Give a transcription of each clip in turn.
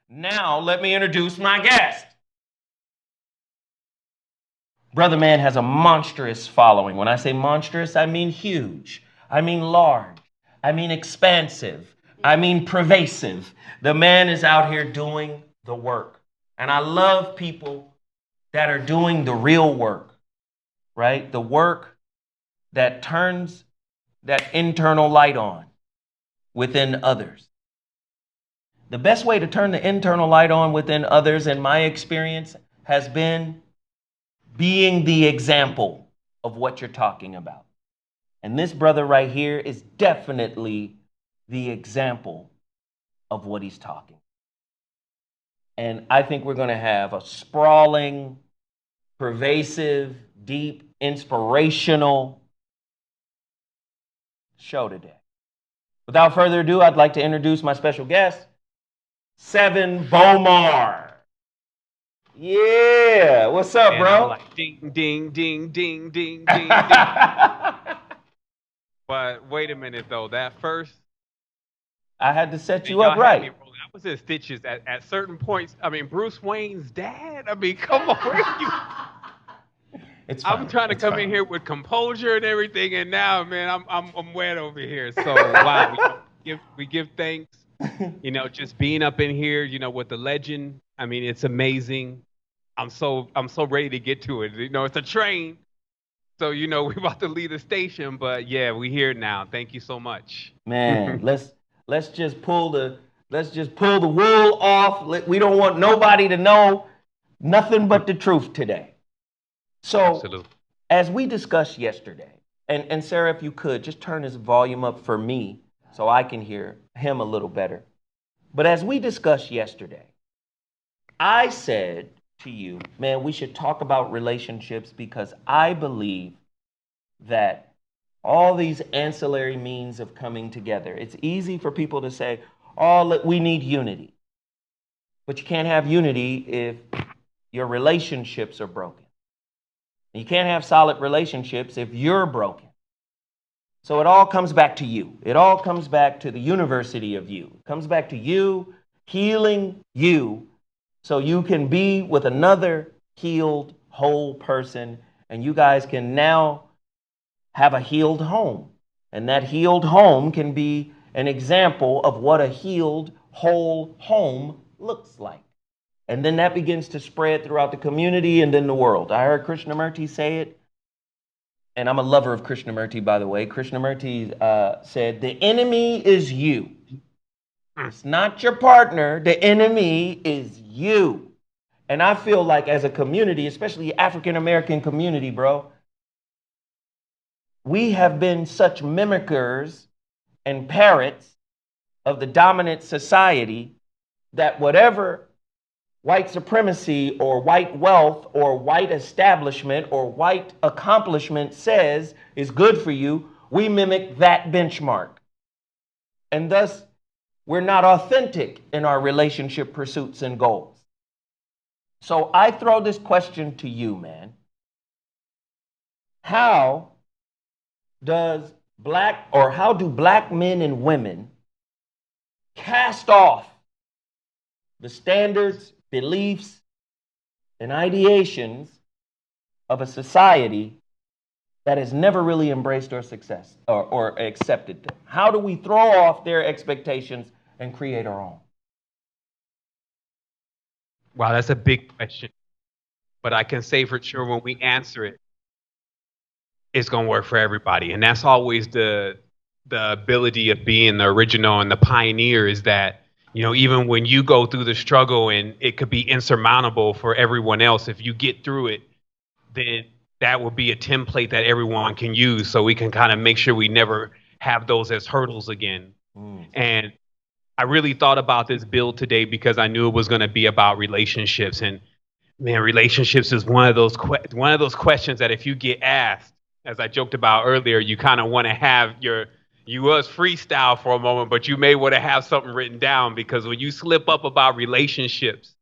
Now, let me introduce my guest. Brother Man has a monstrous following. When I say monstrous, I mean huge. I mean large. I mean expansive. I mean pervasive. The man is out here doing the work. And I love people that are doing the real work, right? The work that turns that internal light on within others. The best way to turn the internal light on within others, in my experience, has been being the example of what you're talking about. And this brother right here is definitely the example of what he's talking. And I think we're going to have a sprawling, pervasive, deep, inspirational show today. Without further ado, I'd like to introduce my special guest, Sevan Bomar. Yeah, what's up, And bro? I'm like, ding, ding, ding, ding, ding, ding, ding. But wait a minute, though. That first, I had to set you y'all up had right. me rolling. I was in stitches at certain points. I mean, Bruce Wayne's dad. I mean, come on, where are you? It's fine. I'm trying to It's come fine. in here with composure and everything, and now, man, I'm wet over here. So wow, we give thanks. You know, just being up in here, you know, with the legend. I mean, it's amazing. I'm so ready to get to it. You know, it's a train. So, you know, we're about to leave the station, but yeah, we're here now. Thank you so much. Man, let's just pull the wool off. We don't want nobody to know nothing but the truth today. So, Absolutely. as we discussed yesterday, and Sarah, if you could just turn his volume up for me so I can hear him a little better. But as we discussed yesterday, I said to you, man, we should talk about relationships because I believe that all these ancillary means of coming together, it's easy for people to say, oh, we need unity. But you can't have unity if your relationships are broken. You can't have solid relationships if you're broken. So it all comes back to you. It all comes back to the university of you. It comes back to you healing you so you can be with another healed, whole person, and you guys can now have a healed home. And that healed home can be an example of what a healed, whole home looks like. And then that begins to spread throughout the community and then the world. I heard Krishnamurti say it, and I'm a lover of Krishnamurti, by the way. Krishnamurti said, the enemy is you. It's not your partner. The enemy is you. And I feel like as a community, especially African-American community, bro, we have been such mimickers and parrots of the dominant society that whatever white supremacy or white wealth or white establishment or white accomplishment says is good for you, we mimic that benchmark. And thus, we're not authentic in our relationship pursuits and goals. So I throw this question to you, man. How do black men and women cast off the standards, beliefs, and ideations of a society that has never really embraced or accepted them? How do we throw off their expectations and create our own? Wow, that's a big question. But I can say for sure when we answer it, it's going to work for everybody. And that's always the ability of being the original and the pioneer is that, you know, even when you go through the struggle and it could be insurmountable for everyone else, if you get through it, then that will be a template that everyone can use so we can kind of make sure we never have those as hurdles again. And I really thought about this build today because I knew it was going to be about relationships. And man, relationships is one of those questions that if you get asked, as I joked about earlier, you kind of want to have you was freestyle for a moment, but you may want to have something written down because when you slip up about relationships,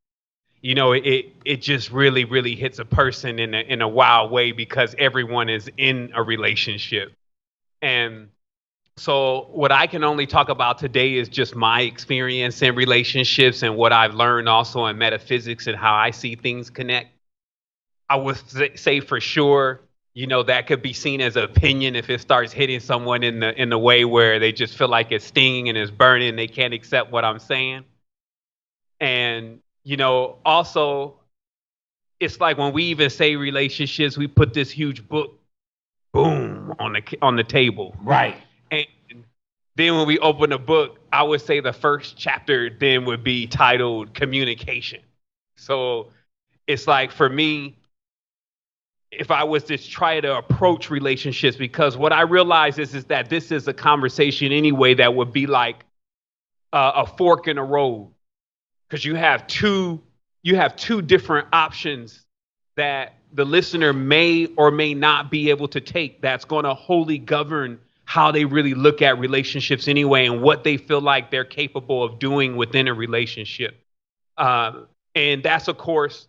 you know, it just really, really hits a person in a wild way because everyone is in a relationship. And So what I can only talk about today is just my experience in relationships and what I've learned also in metaphysics and how I see things connect. I would say for sure, that could be seen as an opinion if it starts hitting someone in the way where they just feel like it's stinging and it's burning and they can't accept what I'm saying. And, also it's like when we even say relationships, we put this huge book, boom, on the table. Right. And then when we open the book, I would say the first chapter then would be titled Communication. So it's like for me, if I was to try to approach relationships, because what I realize is that this is a conversation anyway that would be like a fork in the road, because you have two different options that the listener may or may not be able to take. That's going to wholly govern how they really look at relationships anyway, and what they feel like they're capable of doing within a relationship. And that's, of course,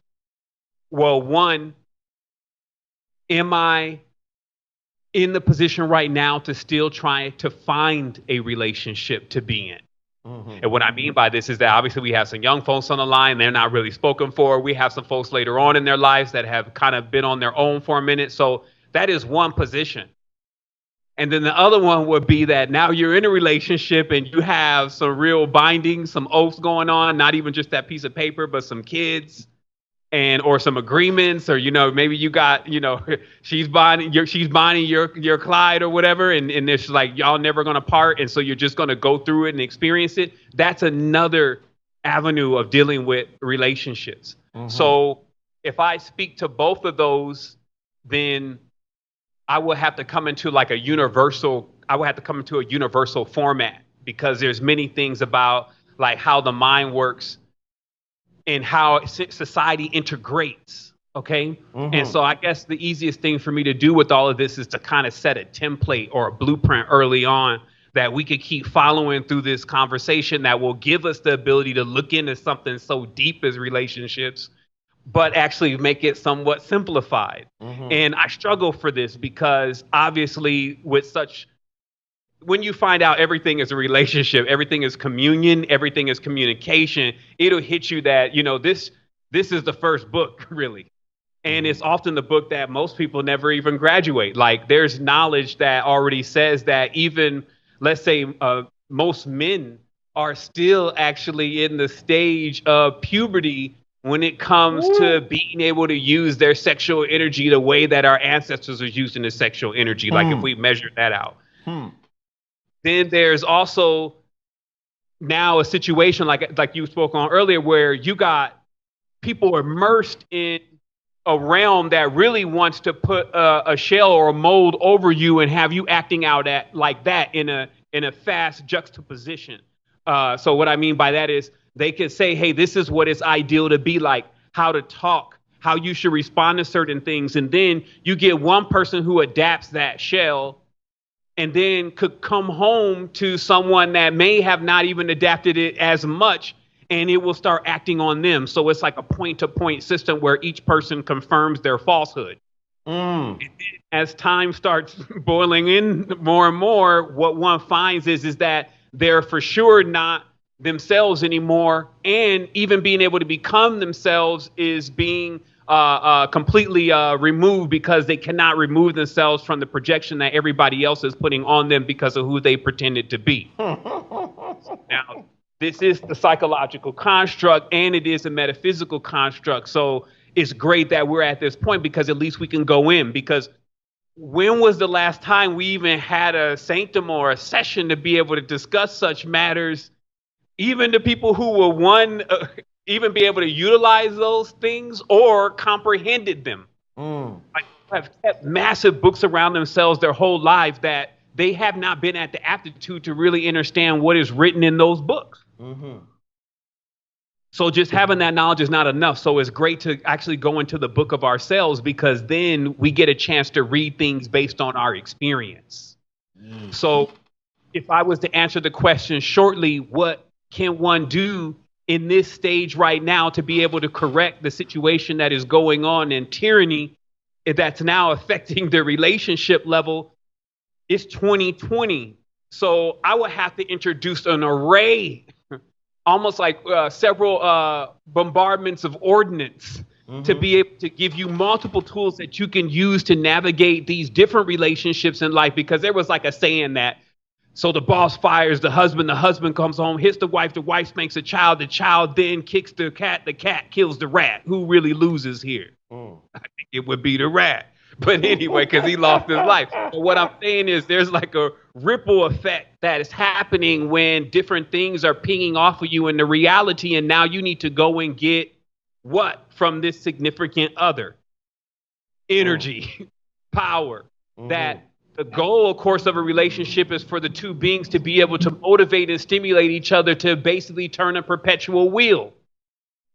well, one, am I in the position right now to still try to find a relationship to be in? Mm-hmm. And what I mean by this is that obviously we have some young folks on the line. They're not really spoken for. We have some folks later on in their lives that have kind of been on their own for a minute. So that is one position. And then the other one would be that now you're in a relationship and you have some real bindings, some oaths going on, not even just that piece of paper, but some kids or some agreements, or, maybe you got, she's binding your Clyde or whatever. And it's like, y'all never going to part. And so you're just going to go through it and experience it. That's another avenue of dealing with relationships. Mm-hmm. So if I speak to both of those, then I will have to come into a universal format, because there's many things about like how the mind works and how society integrates. Okay. Mm-hmm. And so I guess the easiest thing for me to do with all of this is to kind of set a template or a blueprint early on that we could keep following through this conversation that will give us the ability to look into something so deep as relationships, but actually make it somewhat simplified. Mm-hmm. And I struggle for this because obviously when you find out everything is a relationship, everything is communion, everything is communication, it'll hit you that, this is the first book, really. And it's often the book that most people never even graduate. Like, there's knowledge that already says that even, let's say, most men are still actually in the stage of puberty when it comes to being able to use their sexual energy the way that our ancestors are using their sexual energy, like if we measure that out. Then there's also now a situation like you spoke on earlier, where you got people immersed in a realm that really wants to put a shell or a mold over you and have you acting out like that in a fast juxtaposition. So what I mean by that is they can say, hey, this is what it's ideal to be like, how to talk, how you should respond to certain things. And then you get one person who adapts that shell and then could come home to someone that may have not even adapted it as much, and it will start acting on them. So it's like a point-to-point system where each person confirms their falsehood. And then as time starts boiling in more and more, what one finds is that they're for sure not themselves anymore, and even being able to become themselves is being completely removed, because they cannot remove themselves from the projection that everybody else is putting on them because of who they pretended to be. Now, this is the psychological construct, and it is a metaphysical construct. So it's great that we're at this point, because at least we can go in. Because when was the last time we even had a sanctum or a session to be able to discuss such matters, even to people who were even be able to utilize those things or comprehended them? Like, have kept massive books around themselves their whole life that they have not been at the aptitude to really understand what is written in those books. So just having that knowledge is not enough. So it's great to actually go into the book of ourselves, because then we get a chance to read things based on our experience. So if I was to answer the question shortly, what can one do in this stage right now to be able to correct the situation that is going on in tyranny that's now affecting the relationship level? It's 2020. So I would have to introduce an array, almost like several bombardments of ordnance, to be able to give you multiple tools that you can use to navigate these different relationships in life. Because there was like a saying that, so the boss fires the husband comes home, hits the wife spanks the child then kicks the cat kills the rat. Who really loses here? I think it would be the rat. But anyway, because he lost his life. But what I'm saying is there's like a ripple effect that is happening when different things are pinging off of you in the reality. And now you need to go and get what from this significant other? Energy, power. That the goal, of course, of a relationship is for the two beings to be able to motivate and stimulate each other to basically turn a perpetual wheel.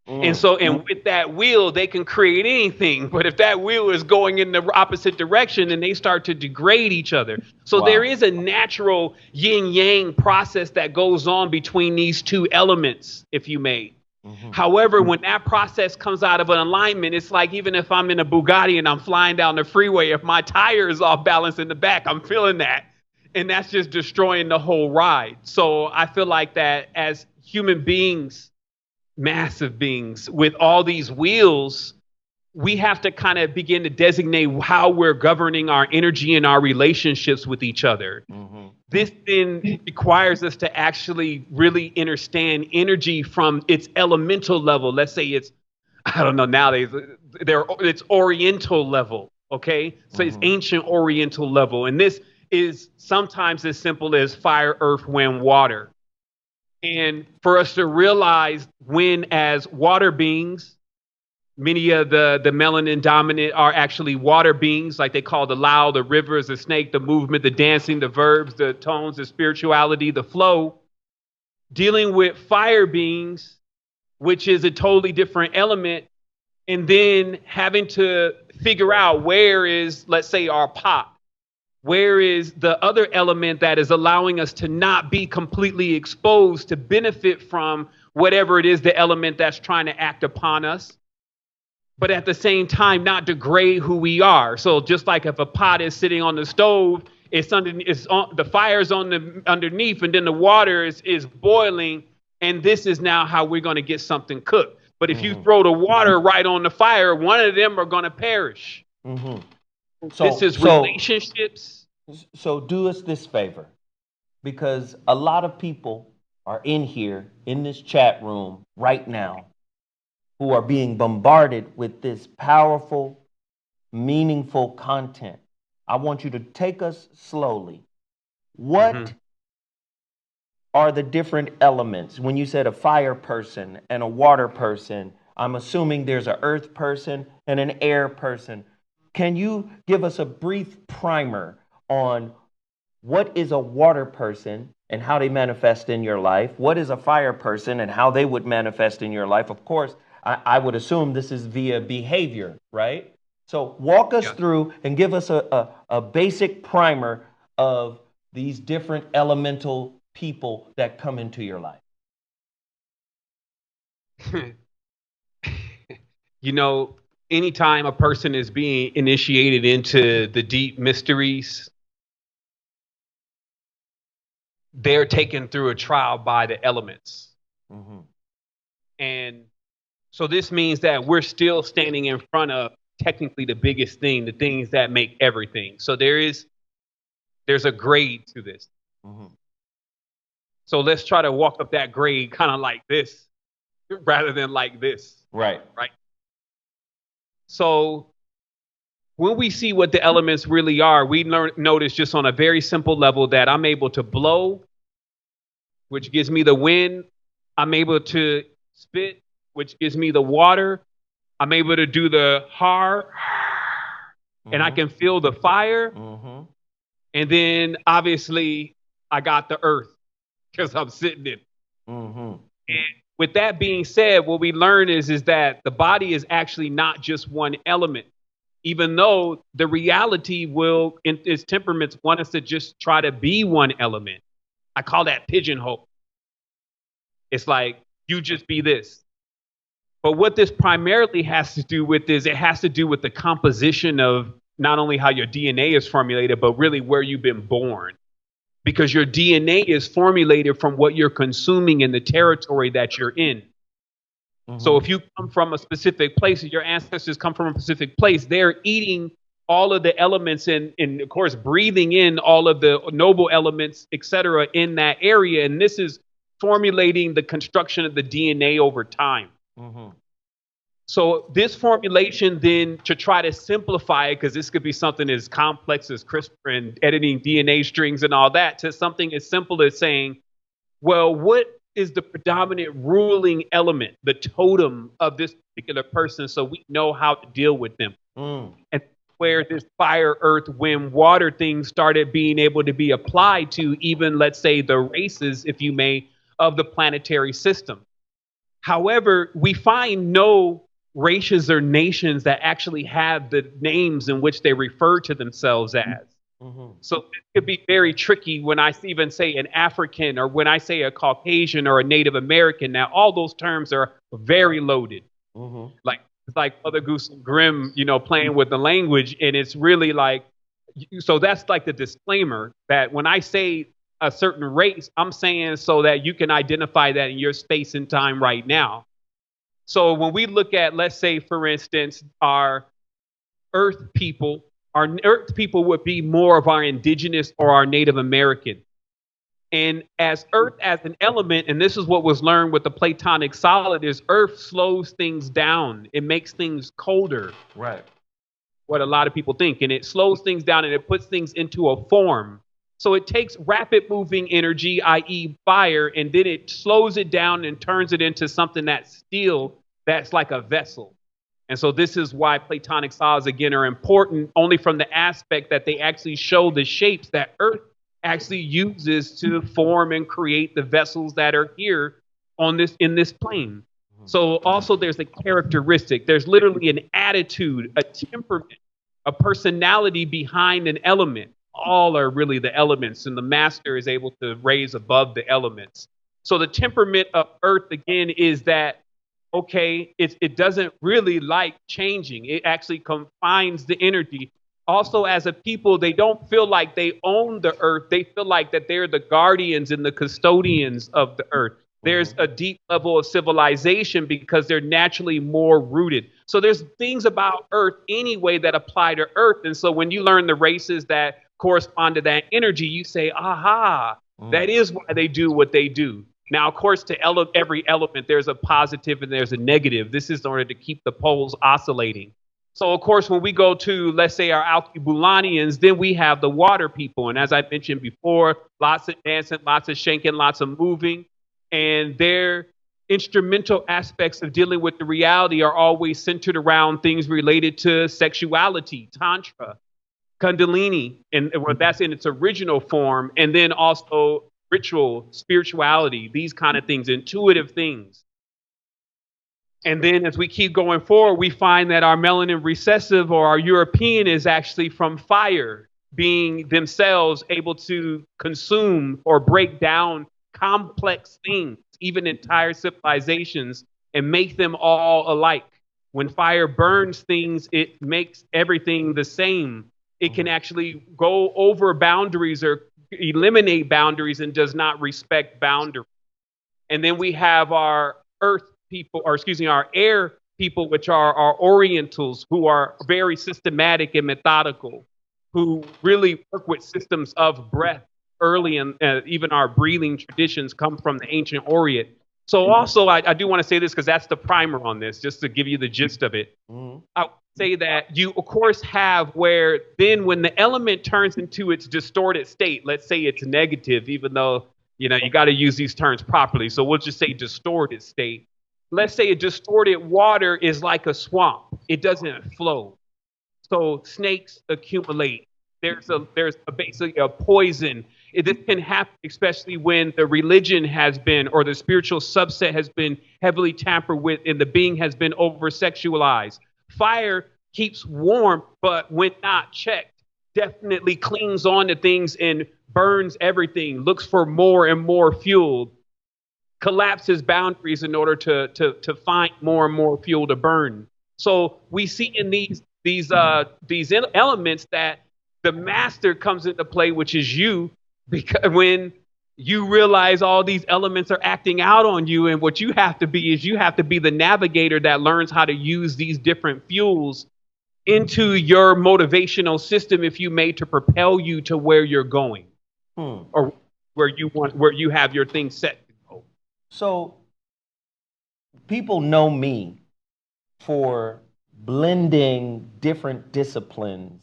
And so, and with that wheel, they can create anything. But if that wheel is going in the opposite direction, then they start to degrade each other. So there is a natural yin-yang process that goes on between these two elements, if you may. However, when that process comes out of an alignment, it's like even if I'm in a Bugatti and I'm flying down the freeway, if my tire is off balance in the back, I'm feeling that. And that's just destroying the whole ride. So I feel like that as human beings, massive beings with all these wheels, we have to kind of begin to designate how we're governing our energy and our relationships with each other. This then requires us to actually really understand energy from its elemental level. Let's say it's, I don't know, nowadays, it's oriental level, okay? So it's ancient oriental level. And this is sometimes as simple as fire, earth, wind, water. And for us to realize when as water beings, many of the melanin dominant are actually water beings, like they call the Lao, the rivers, the snake, the movement, the dancing, the verbs, the tones, the spirituality, the flow. Dealing with fire beings, which is a totally different element, and then having to figure out where is, let's say, our pot. Where is the other element that is allowing us to not be completely exposed to benefit from whatever it is, the element that's trying to act upon us, but at the same time, not degrade who we are. So just like if a pot is sitting on the stove, the fire's on the underneath, and then the water is boiling, and this is now how we're going to get something cooked. But if you throw the water right on the fire, one of them are going to perish. This is relationships. So do us this favor, because a lot of people are in here, in this chat room right now, who are being bombarded with this powerful, meaningful content. I want you to take us slowly. What are the different elements? When you said a fire person and a water person, I'm assuming there's an earth person and an air person. Can you give us a brief primer on what is a water person and how they manifest in your life? What is a fire person and how they would manifest in your life? Of course, I would assume this is via behavior, right? So walk us through and give us a basic primer of these different elemental people that come into your life. You know, anytime a person is being initiated into the deep mysteries, they're taken through a trial by the elements. And so this means that we're still standing in front of technically the biggest thing, the things that make everything. So there's a grade to this. So let's try to walk up that grade kind of like this rather than like this. Right. So when we see what the elements really are, we notice just on a very simple level that I'm able to blow, which gives me the wind. I'm able to spit, which gives me the water. I'm able to do the har, and I can feel the fire. And then obviously I got the earth because I'm sitting in it. And with that being said, what we learn is that the body is actually not just one element, even though the reality will, in its temperaments, want us to just try to be one element. I call that pigeonhole. It's like, you just be this. But what this primarily has to do with is it has to do with the composition of not only how your DNA is formulated, but really where you've been born. because your DNA is formulated from what you're consuming in the territory that you're in. So if you come from a specific place, your ancestors come from a specific place, they're eating all of the elements and of course, breathing in all of the noble elements, etc., in that area. And this is formulating the construction of the DNA over time. So this formulation then, to try to simplify it, because this could be something as complex as CRISPR and editing DNA strings and all that, to something as simple as saying, well, what is the predominant ruling element, the totem of this particular person, so we know how to deal with them. And where this fire, earth, wind, water thing started being able to be applied to even, let's say, the races, if you may, of the planetary system. However, we find no races or nations that actually have the names in which they refer to themselves as. So it could be very tricky when I even say an African, or when I say a Caucasian or a Native American. Now, all those terms are very loaded. Like, it's like Mother Goose and Grimm, you know, playing with the language. And it's really like, so that's like the disclaimer that when I say a certain race, I'm saying so that you can identify that in your space and time right now. So when we look at, let's say, for instance, our Earth people would be more of our indigenous or our Native American. And as Earth as an element, and this is what was learned with the Platonic solid, is Earth slows things down. It makes things colder. Right. What a lot of people think. And it slows things down and it puts things into a form. So it takes rapid moving energy, i.e. fire, and then it slows it down and turns it into something that's steel, that's like a vessel. And so this is why Platonic solids, again, are important, only from the aspect that they actually show the shapes that Earth actually uses to form and create the vessels that are here on this, in this plane. So also there's a characteristic. There's literally an attitude, a temperament, a personality behind an element. All are really the elements, and the master is able to raise above the elements. So the temperament of Earth, again, is that, okay, it doesn't really like changing. It actually confines the energy. Also, as a people, they don't feel like they own the Earth. They feel like that they're the guardians and the custodians of the Earth. There's a deep level of civilization because they're naturally more rooted. So there's things about Earth anyway that apply to Earth. And so when you learn the races that correspond to that energy, you say, aha, that is why they do what they do. Now, of course, to every element, there's a positive and there's a negative. This is in order to keep the poles oscillating. So, of course, when we go to, let's say, our Alkebulanians, then we have the water people. And as I mentioned before, lots of dancing, lots of shanking, lots of moving. And their instrumental aspects of dealing with the reality are always centered around things related to sexuality, tantra, kundalini, and that's in its original form. And then also ritual, spirituality, these kind of things, intuitive things. And then as we keep going forward, we find that our melanin recessive or our European is actually from fire, being themselves able to consume or break down complex things, even entire civilizations, and make them all alike. When fire burns things, it makes everything the same. It can actually go over boundaries or eliminate boundaries and does not respect boundaries. And then we have our earth people, or excuse me, our air people, which are our Orientals, who are very systematic and methodical, who really work with systems of breath early, and even our breathing traditions come from the ancient Orient. So also, I do want to say this because that's the primer on this, just to give you the gist of it. I would say that you, of course, have where then when the element turns into its distorted state, let's say it's negative, even though, you got to use these terms properly. So we'll just say distorted state. Let's say a distorted water is like a swamp. It doesn't flow. So snakes accumulate. There's basically a poison. This can happen, especially when the religion has been, or the spiritual subset has been heavily tampered with, and the being has been over-sexualized. Fire keeps warm, but when not checked, definitely clings on to things and burns everything, looks for more and more fuel, collapses boundaries in order to find more and more fuel to burn. So we see in these elements that the master comes into play, which is you, Because when you realize all these elements are acting out on you, and what you have to be is you have to be the navigator that learns how to use these different fuels into your motivational system, if you may, to propel you to where you're going, or where you have your thing set to go. So people know me for blending different disciplines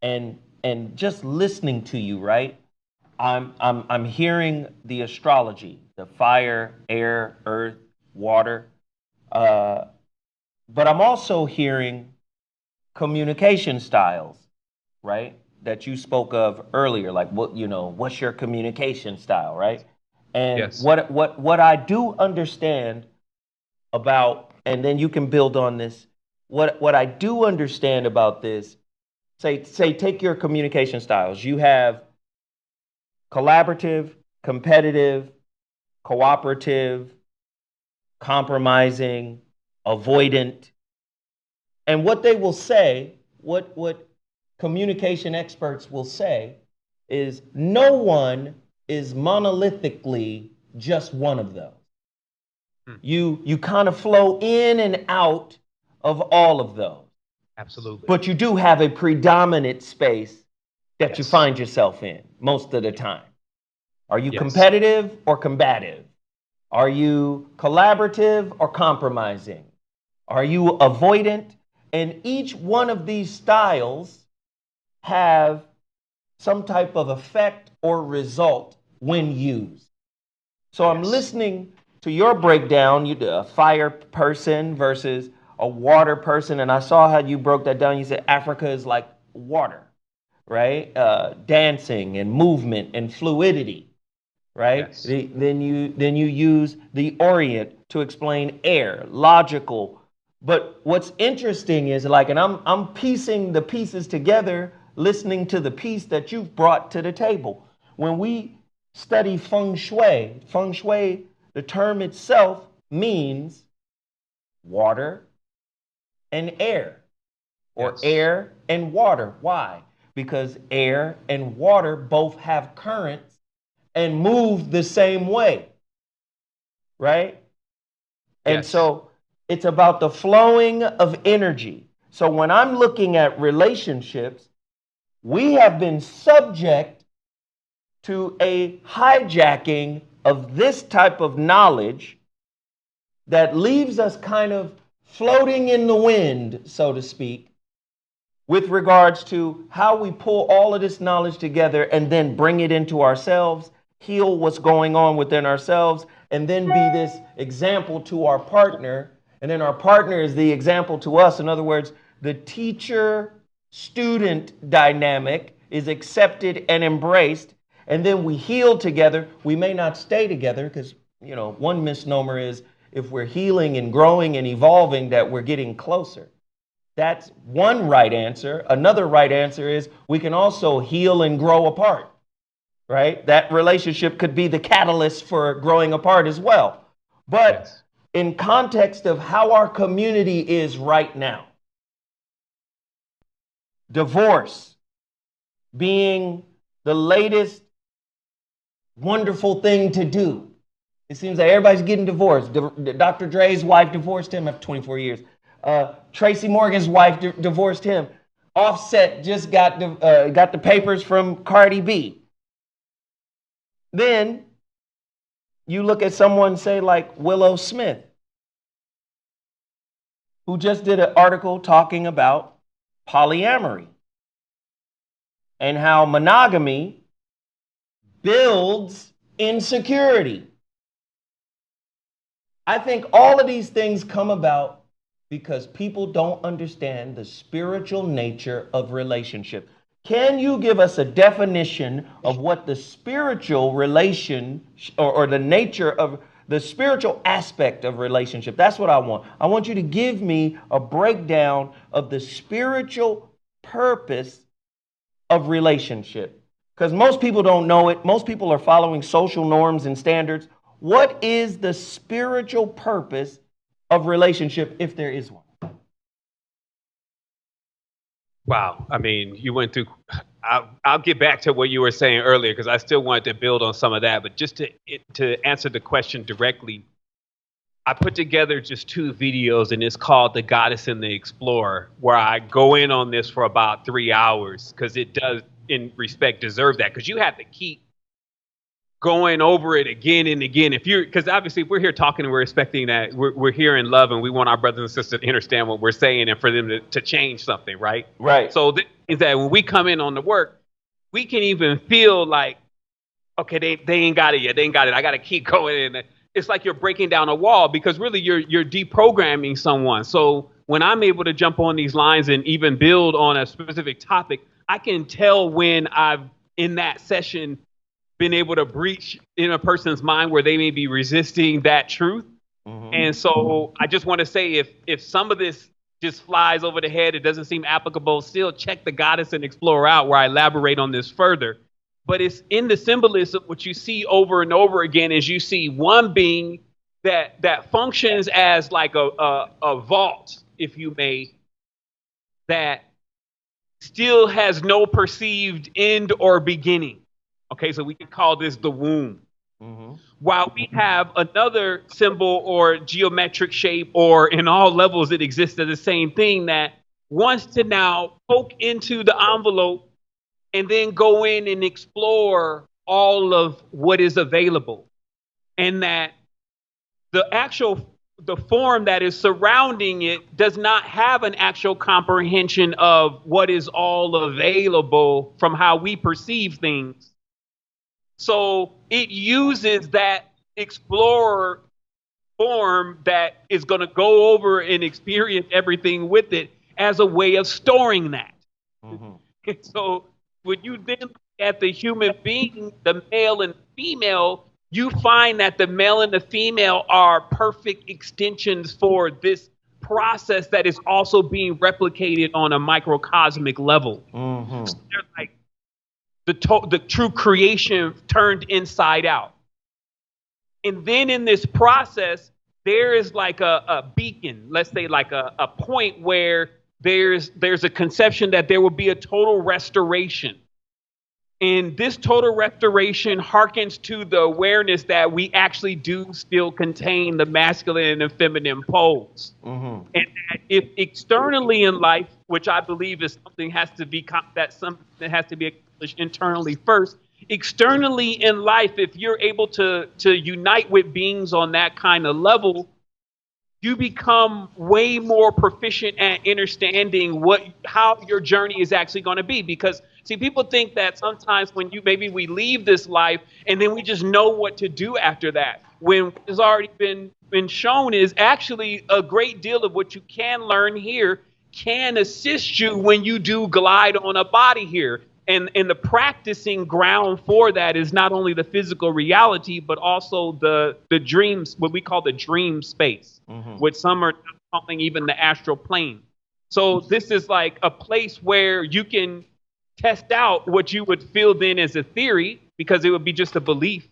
and just listening to you, right? I'm hearing the astrology, the fire, air, earth, water, but I'm also hearing communication styles, right? That you spoke of earlier, like what's your communication style, right? And Yes. what I do understand about, and then you can build on this. What I do understand about this, say take your communication styles. You have collaborative, competitive, cooperative, compromising, avoidant. And what they will say, what communication experts will say, is no one is monolithically just one of those. You kind of flow in and out of all of those. Absolutely. But you do have a predominant space that Yes. you find yourself in most of the time. Are you Yes. competitive or combative? Are you collaborative or compromising? Are you avoidant? And each one of these styles have some type of effect or result when used. So I'm listening to your breakdown, you a fire person versus a water person, and I saw how you broke that down. You said Africa is like water, right? Dancing and movement and fluidity, right? Yes. Then you use the Orient to explain air, logical. But what's interesting is, like, and I'm piecing the pieces together, listening to the piece that you've brought to the table. When we study feng shui, the term itself means water and air, or Yes. air and water. Why? Because air and water both have currents and move the same way, right? And Yes. so it's about the flowing of energy. So when I'm looking at relationships, we have been subject to a hijacking of this type of knowledge that leaves us kind of floating in the wind, so to speak, with regards to how we pull all of this knowledge together and then bring it into ourselves, heal what's going on within ourselves, and then be this example to our partner. And then our partner is the example to us. In other words, the teacher-student dynamic is accepted and embraced, and then we heal together. We may not stay together because, one misnomer is if we're healing and growing and evolving, that we're getting closer. That's one right answer. Another right answer is we can also heal and grow apart, right? That relationship could be the catalyst for growing apart as well. But in context of how our community is right now, divorce being the latest wonderful thing to do. It seems like everybody's getting divorced. Dr. Dre's wife divorced him after 24 years. Tracy Morgan's wife divorced him. Offset just got the papers from Cardi B. Then you look at someone, say, like Willow Smith, who just did an article talking about polyamory and how monogamy builds insecurity. I think all of these things come about because people don't understand the spiritual nature of relationship. Can you give us a definition of what the spiritual relation or the nature of the spiritual aspect of relationship? That's what I want. I want you to give me a breakdown of the spiritual purpose of relationship. Because most people don't know it. Most people are following social norms and standards. What is the spiritual purpose of relationship, if there is one? Wow. I mean, you went through. I'll get back to what you were saying earlier because I still wanted to build on some of that. But just to answer the question directly, I put together just 2 videos, and it's called "The Goddess and the Explorer," where I go in on this for about 3 hours because it does, in respect, deserve that. Because you have to keep going over it again and again. Because obviously we're here talking and we're expecting that we're here in love and we want our brothers and sisters to understand what we're saying and for them to change something, right? Right. So is that when we come in on the work, we can even feel like, okay, they ain't got it yet. They ain't got it. I got to keep going. And it's like you're breaking down a wall because really you're deprogramming someone. So when I'm able to jump on these lines and even build on a specific topic, I can tell when I've in that session been able to breach in a person's mind where they may be resisting that truth. Mm-hmm. And so I just want to say if some of this just flies over the head, it doesn't seem applicable, still check the Goddess and Explorer out where I elaborate on this further. But it's in the symbolism, what you see over and over again is you see one being that functions as like a vault, if you may, that still has no perceived end or beginning. Okay, so we can call this the womb. Mm-hmm. While we have another symbol or geometric shape, or in all levels it exists as the same thing, that wants to now poke into the envelope and then go in and explore all of what is available. And that the form that is surrounding it does not have an actual comprehension of what is all available from how we perceive things. So it uses that explorer form that is going to go over and experience everything with it as a way of storing that. Mm-hmm. And so when you then look at the human being, the male and female, you find that the male and the female are perfect extensions for this process that is also being replicated on a microcosmic level. Mm-hmm. So they're like the true creation turned inside out. And then in this process, there is like a beacon, let's say like a point where there's a conception that there will be a total restoration. And this total restoration harkens to the awareness that we actually do still contain the masculine and feminine poles. Mm-hmm. And that if externally in life, which I believe is something has to be that has to be accomplished internally first, externally in life, if you're able to unite with beings on that kind of level, you become way more proficient at understanding how your journey is actually going to be. Because see, people think that sometimes when we leave this life and then we just know what to do after that. When what has already been shown is actually a great deal of what you can learn here can assist you when you do glide on a body here. And the practicing ground for that is not only the physical reality, but also the dreams, what we call the dream space, mm-hmm. which some are calling even the astral plane. So this is like a place where you can test out what you would feel then as a theory, because it would be just a belief,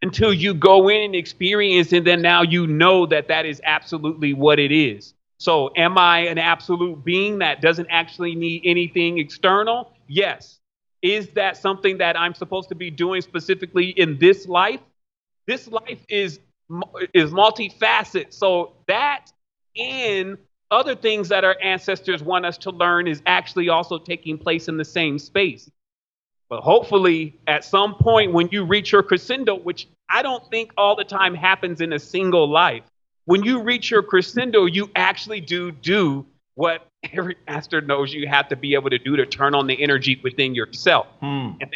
until you go in and experience, and then now you know that is absolutely what it is. So am I an absolute being that doesn't actually need anything external? Yes. Is that something that I'm supposed to be doing specifically in this life? This life is multifaceted. So that and other things that our ancestors want us to learn is actually also taking place in the same space. But hopefully at some point when you reach your crescendo, which I don't think all the time happens in a single life, when you reach your crescendo, you actually do what every master knows you have to be able to do to turn on the energy within yourself. And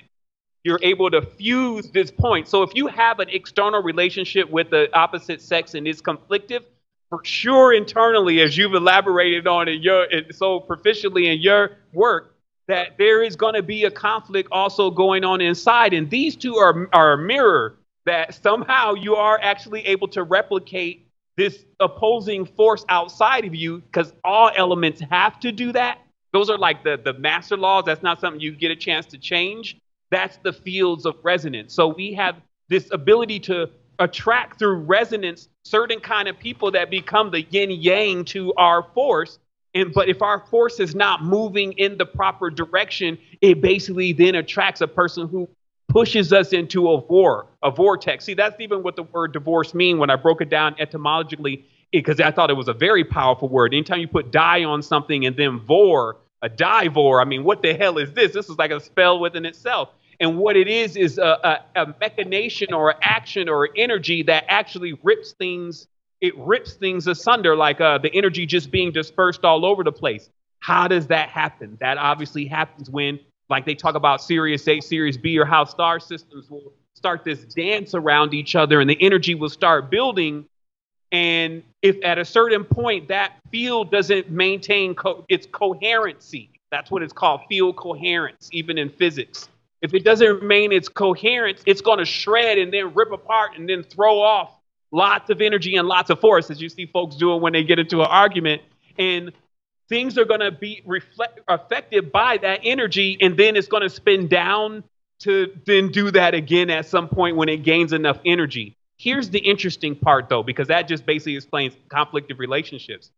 you're able to fuse this point. So if you have an external relationship with the opposite sex and it's conflictive, for sure internally, as you've elaborated on and so proficiently in your work, that there is going to be a conflict also going on inside. And these two are a mirror that somehow you are actually able to replicate this opposing force outside of you, because all elements have to do that. Those are like the master laws. That's not something you get a chance to change. That's the fields of resonance. So we have this ability to attract through resonance certain kind of people that become the yin yang to our force. But if our force is not moving in the proper direction, it basically then attracts a person who pushes us into a vortex. See, that's even what the word divorce mean when I broke it down etymologically, because I thought it was a very powerful word. Anytime you put die on something and then vor, a divore, I mean, what the hell is this? This is like a spell within itself. And what it is a machination or an action or energy that actually rips things. It rips things asunder, like the energy just being dispersed all over the place. How does that happen? That obviously happens when, like they talk about Sirius A, Sirius B, or how star systems will start this dance around each other and the energy will start building. And if at a certain point that field doesn't maintain its coherency, that's what it's called, field coherence, even in physics. If it doesn't remain its coherence, it's going to shred and then rip apart and then throw off lots of energy and lots of force, as you see folks doing when they get into an argument. And things are going to be affected by that energy, and then it's going to spin down to then do that again at some point when it gains enough energy. Here's the interesting part, though, because that just basically explains conflictive relationships.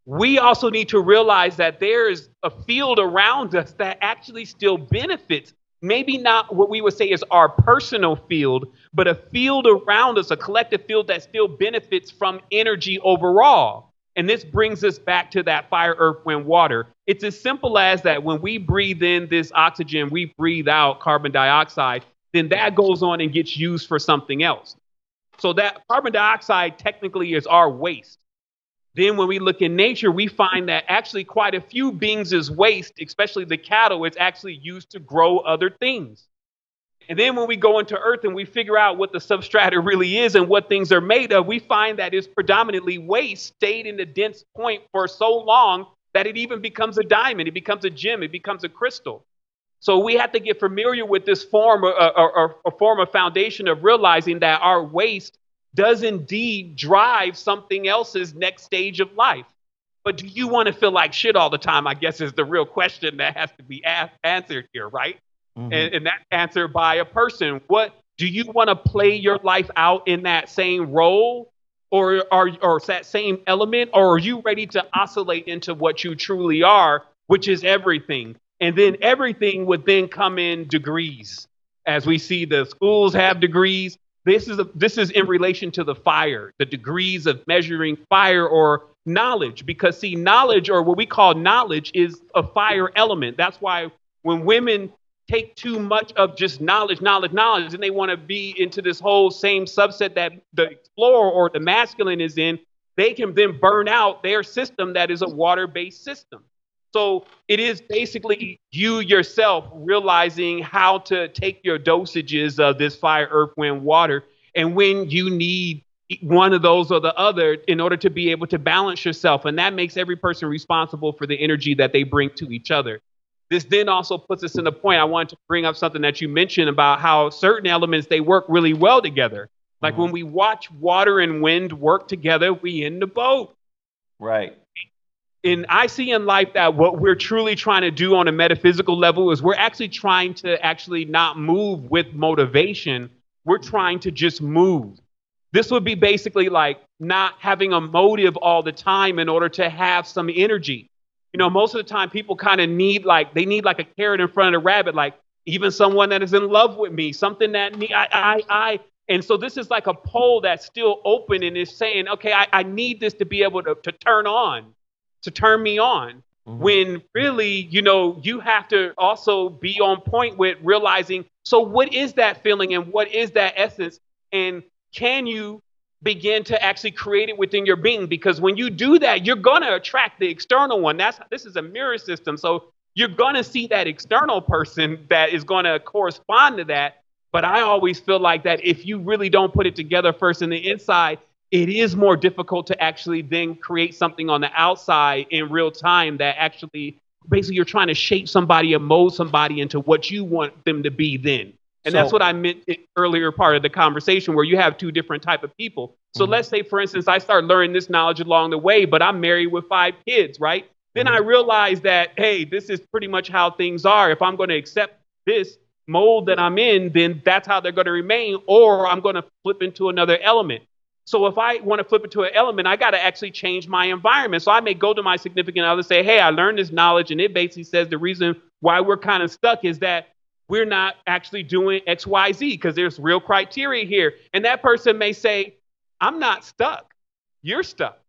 We also need to realize that there is a field around us that actually still benefits. Maybe not what we would say is our personal field, but a field around us, a collective field that still benefits from energy overall. And this brings us back to that fire, earth, wind, water. It's as simple as that when we breathe in this oxygen, we breathe out carbon dioxide, then that goes on and gets used for something else. So that carbon dioxide technically is our waste. Then when we look in nature, we find that actually quite a few beings' waste, especially the cattle, is actually used to grow other things. And then when we go into Earth and we figure out what the substrata really is and what things are made of, we find that it's predominantly waste stayed in the dense point for so long that it even becomes a diamond, it becomes a gem, it becomes a crystal. So we have to get familiar with this form or a form of foundation of realizing that our waste does indeed drive something else's next stage of life. But do you want to feel like shit all the time, I guess, is the real question that has to be answered here, right? Mm-hmm. And that's answered by a person. What do you want to play your life out in that same role or that same element? Or are you ready to oscillate into what you truly are, which is everything? And then everything would then come in degrees. As we see, the schools have degrees. This is in relation to the fire, the degrees of measuring fire or knowledge, because see, knowledge, or what we call knowledge, is a fire element. That's why when women take too much of just knowledge, and they want to be into this whole same subset that the explorer or the masculine is in, they can then burn out their system that is a water-based system. So it is basically you yourself realizing how to take your dosages of this fire, earth, wind, water, and when you need one of those or the other in order to be able to balance yourself. And that makes every person responsible for the energy that they bring to each other. This then also puts us in the point. I wanted to bring up something that you mentioned about how certain elements, they work really well together. Like when we watch water and wind work together, we in the boat. Right. And I see in life that what we're truly trying to do on a metaphysical level is we're actually trying to actually not move with motivation. We're trying to just move. This would be basically like not having a motive all the time in order to have some energy. You know, most of the time people kind of need like a carrot in front of the rabbit, like even someone that is in love with me, something that and so this is like a pole that's still open and is saying, okay, I need this to be able to turn on. To turn me on, when really, you know, you have to also be on point with realizing, so what is that feeling and what is that essence? And can you begin to actually create it within your being? Because when you do that, you're going to attract the external one. This is a mirror system. So you're going to see that external person that is going to correspond to that. But I always feel like that if you really don't put it together first in the inside, it is more difficult to actually then create something on the outside in real time that actually, basically, you're trying to shape somebody and mold somebody into what you want them to be then. And that's what I meant in earlier part of the conversation, where you have two different type of people. So let's say, for instance, I start learning this knowledge along the way, but I'm married with 5 kids, right? Then I realize that, hey, this is pretty much how things are. If I'm going to accept this mold that I'm in, then that's how they're going to remain, or I'm going to flip into another element. So if I want to flip it to an element, I got to actually change my environment. So I may go to my significant other, say, hey, I learned this knowledge, and it basically says the reason why we're kind of stuck is that we're not actually doing X, Y, Z because there's real criteria here. And that person may say, I'm not stuck. You're stuck.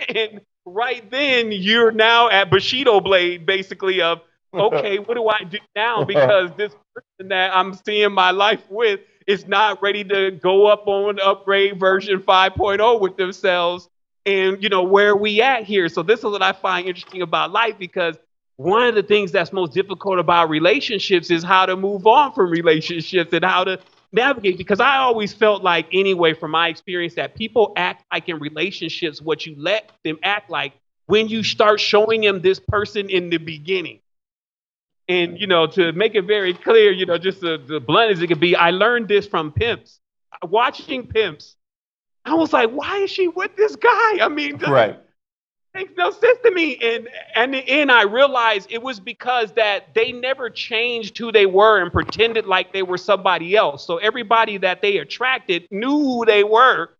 And right then you're now at Bushido blade, basically, of, okay, what do I do now? Because this person that I'm seeing my life with is not ready to go up on upgrade version 5.0 with themselves. And, where are we at here? So this is what I find interesting about life, because one of the things that's most difficult about relationships is how to move on from relationships and how to navigate. Because I always felt like, anyway, from my experience, that people act like in relationships what you let them act like when you start showing them this person in the beginning. And, to make it very clear, just the blunt as it could be, I learned this from pimps. Watching pimps, I was like, why is she with this guy? I mean, right. Makes no sense to me. And in the end, I realized it was because that they never changed who they were and pretended like they were somebody else. So everybody that they attracted knew who they were.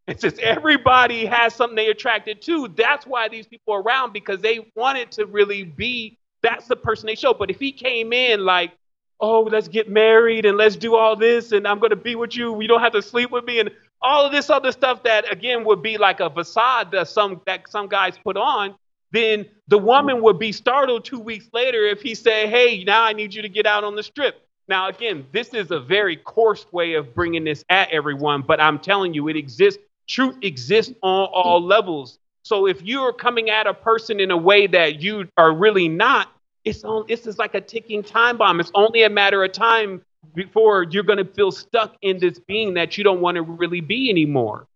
And since everybody has something they attracted to, that's why these people are around, because they wanted to really be, that's the person they show. But if he came in like, oh, let's get married and let's do all this and I'm going to be with you, you don't have to sleep with me, and all of this other stuff that, again, would be like a facade that some guys put on, then the woman would be startled 2 weeks later if he said, hey, now I need you to get out on the strip. Now, again, this is a very coarse way of bringing this at everyone, but I'm telling you, it exists. Truth exists on all levels. So if you're coming at a person in a way that you are really not, it's just like a ticking time bomb. It's only a matter of time before you're going to feel stuck in this being that you don't want to really be anymore.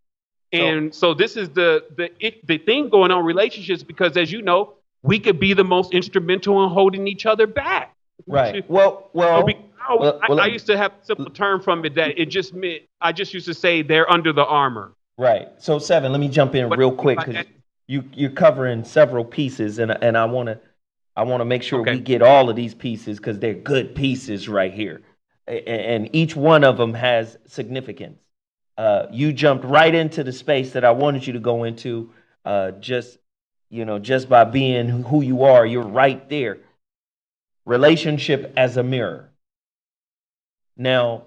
And so this is the thing going on in relationships, because, as you know, we could be the most instrumental in holding each other back. Right. I used to have a simple term from it that it just meant, I just used to say they're under the armor. Right. So, Sevan, let me jump in real quick, because you're covering several pieces, and I want to make sure we get all of these pieces, because they're good pieces right here. And each one of them has significance. You jumped right into the space that I wanted you to go into, just by being who you are. You're right there. Relationship as a mirror. Now,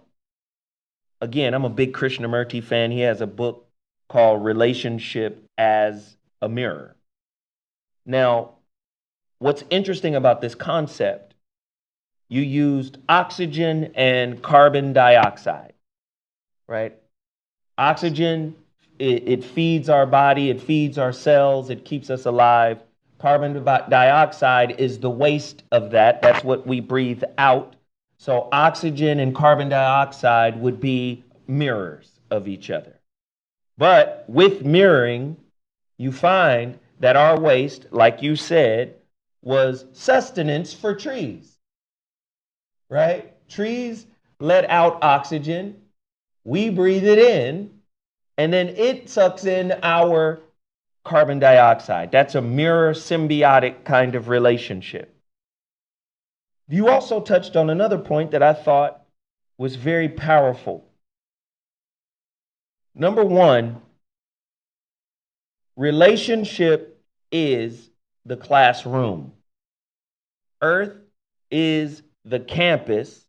again, I'm a big Krishnamurti fan. He has a book called Relationship as a Mirror. Now, what's interesting about this concept, you used oxygen and carbon dioxide, right? Oxygen, it feeds our body, it feeds our cells, it keeps us alive. Carbon dioxide is the waste of that. That's what we breathe out. So oxygen and carbon dioxide would be mirrors of each other. But with mirroring, you find that our waste, like you said, was sustenance for trees, right? Trees let out oxygen, we breathe it in, and then it sucks in our carbon dioxide. That's a mirror symbiotic kind of relationship. You also touched on another point that I thought was very powerful. Number one, relationship is the classroom. Earth is the campus,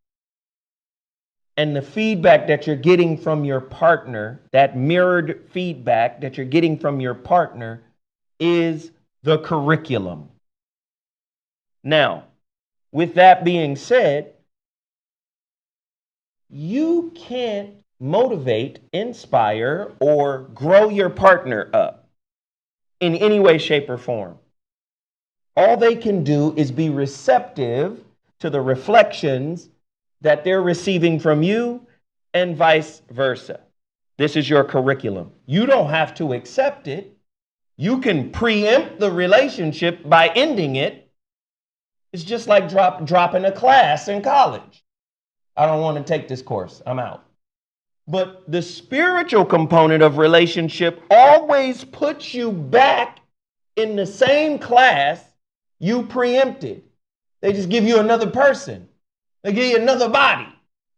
and the feedback that you're getting from your partner, that mirrored feedback that you're getting from your partner, is the curriculum. Now, with that being said, you can't motivate, inspire, or grow your partner up in any way, shape, or form. All they can do is be receptive to the reflections that they're receiving from you, and vice versa. This is your curriculum. You don't have to accept it. You can preempt the relationship by ending it. It's just like dropping a class in college. I don't want to take this course. I'm out. But the spiritual component of relationship always puts you back in the same class you preempted. They just give you another person. They give you another body.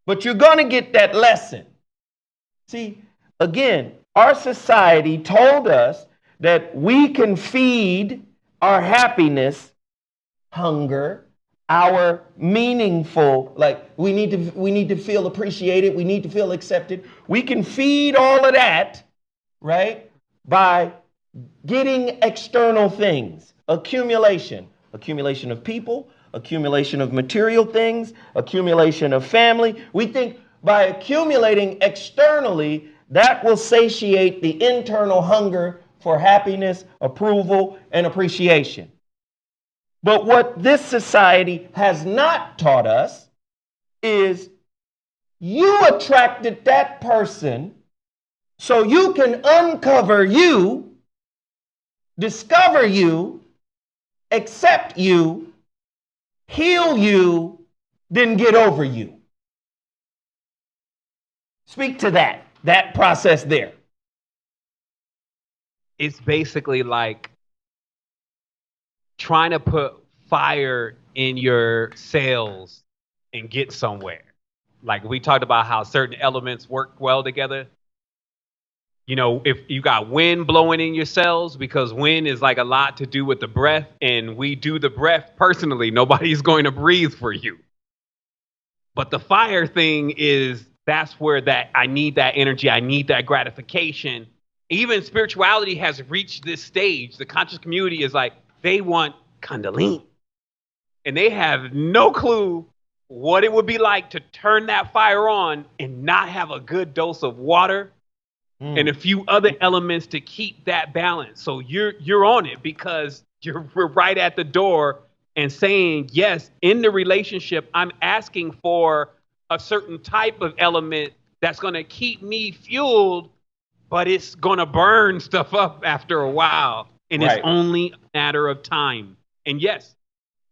But you're going to get that lesson. See, again, our society told us that we can feed our happiness, hunger, our meaningful, like we need to feel appreciated, we need to feel accepted. We can feed all of that, right, by getting external things, accumulation of people, accumulation of material things, accumulation of family. We think by accumulating externally, that will satiate the internal hunger for happiness, approval, and appreciation. But what this society has not taught us is you attracted that person so you can uncover you, discover you, accept you, heal you, then get over you. Speak to that process there. It's basically like trying to put fire in your sails and get somewhere. Like we talked about how certain elements work well together. You know, if you got wind blowing in your sails, because wind is like a lot to do with the breath, and we do the breath personally. Nobody's going to breathe for you. But the fire thing is, that's where that I need that energy, I need that gratification. Even spirituality has reached this stage. The conscious community is like, they want Kundalini. And they have no clue what it would be like to turn that fire on and not have a good dose of water and a few other elements to keep that balance. So you're on it because we're right at the door and saying, yes, in the relationship, I'm asking for a certain type of element that's going to keep me fueled, but it's going to burn stuff up after a while. And It's only a matter of time. And yes,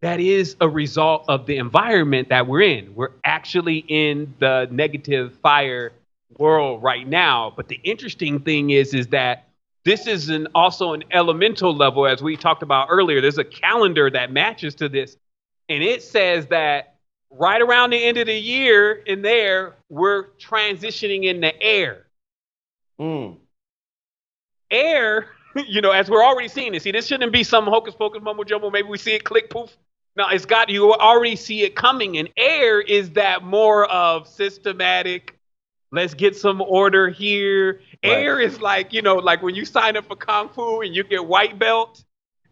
that is a result of the environment that we're in. We're actually in the negative fire world right now. But the interesting thing is that this is also an elemental level, as we talked about earlier. There's a calendar that matches to this. And it says that right around the end of the year in there, we're transitioning into air. Air, you know, as we're already seeing it. See, this shouldn't be some hocus pocus mumbo jumbo. Maybe we see it click, poof. No, you already see it coming. And air is that more of systematic, let's get some order here. Right. Air is like, you know, like when you sign up for Kung Fu and you get white belt.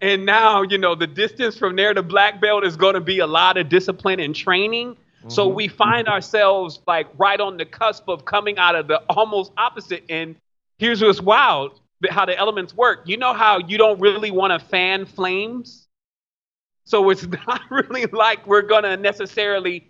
And now, you know, the distance from there to black belt is going to be a lot of discipline and training. So we find ourselves like right on the cusp of coming out of the almost opposite. And here's what's wild, how the elements work. You know how you don't really want to fan flames? So it's not really like we're going to necessarily,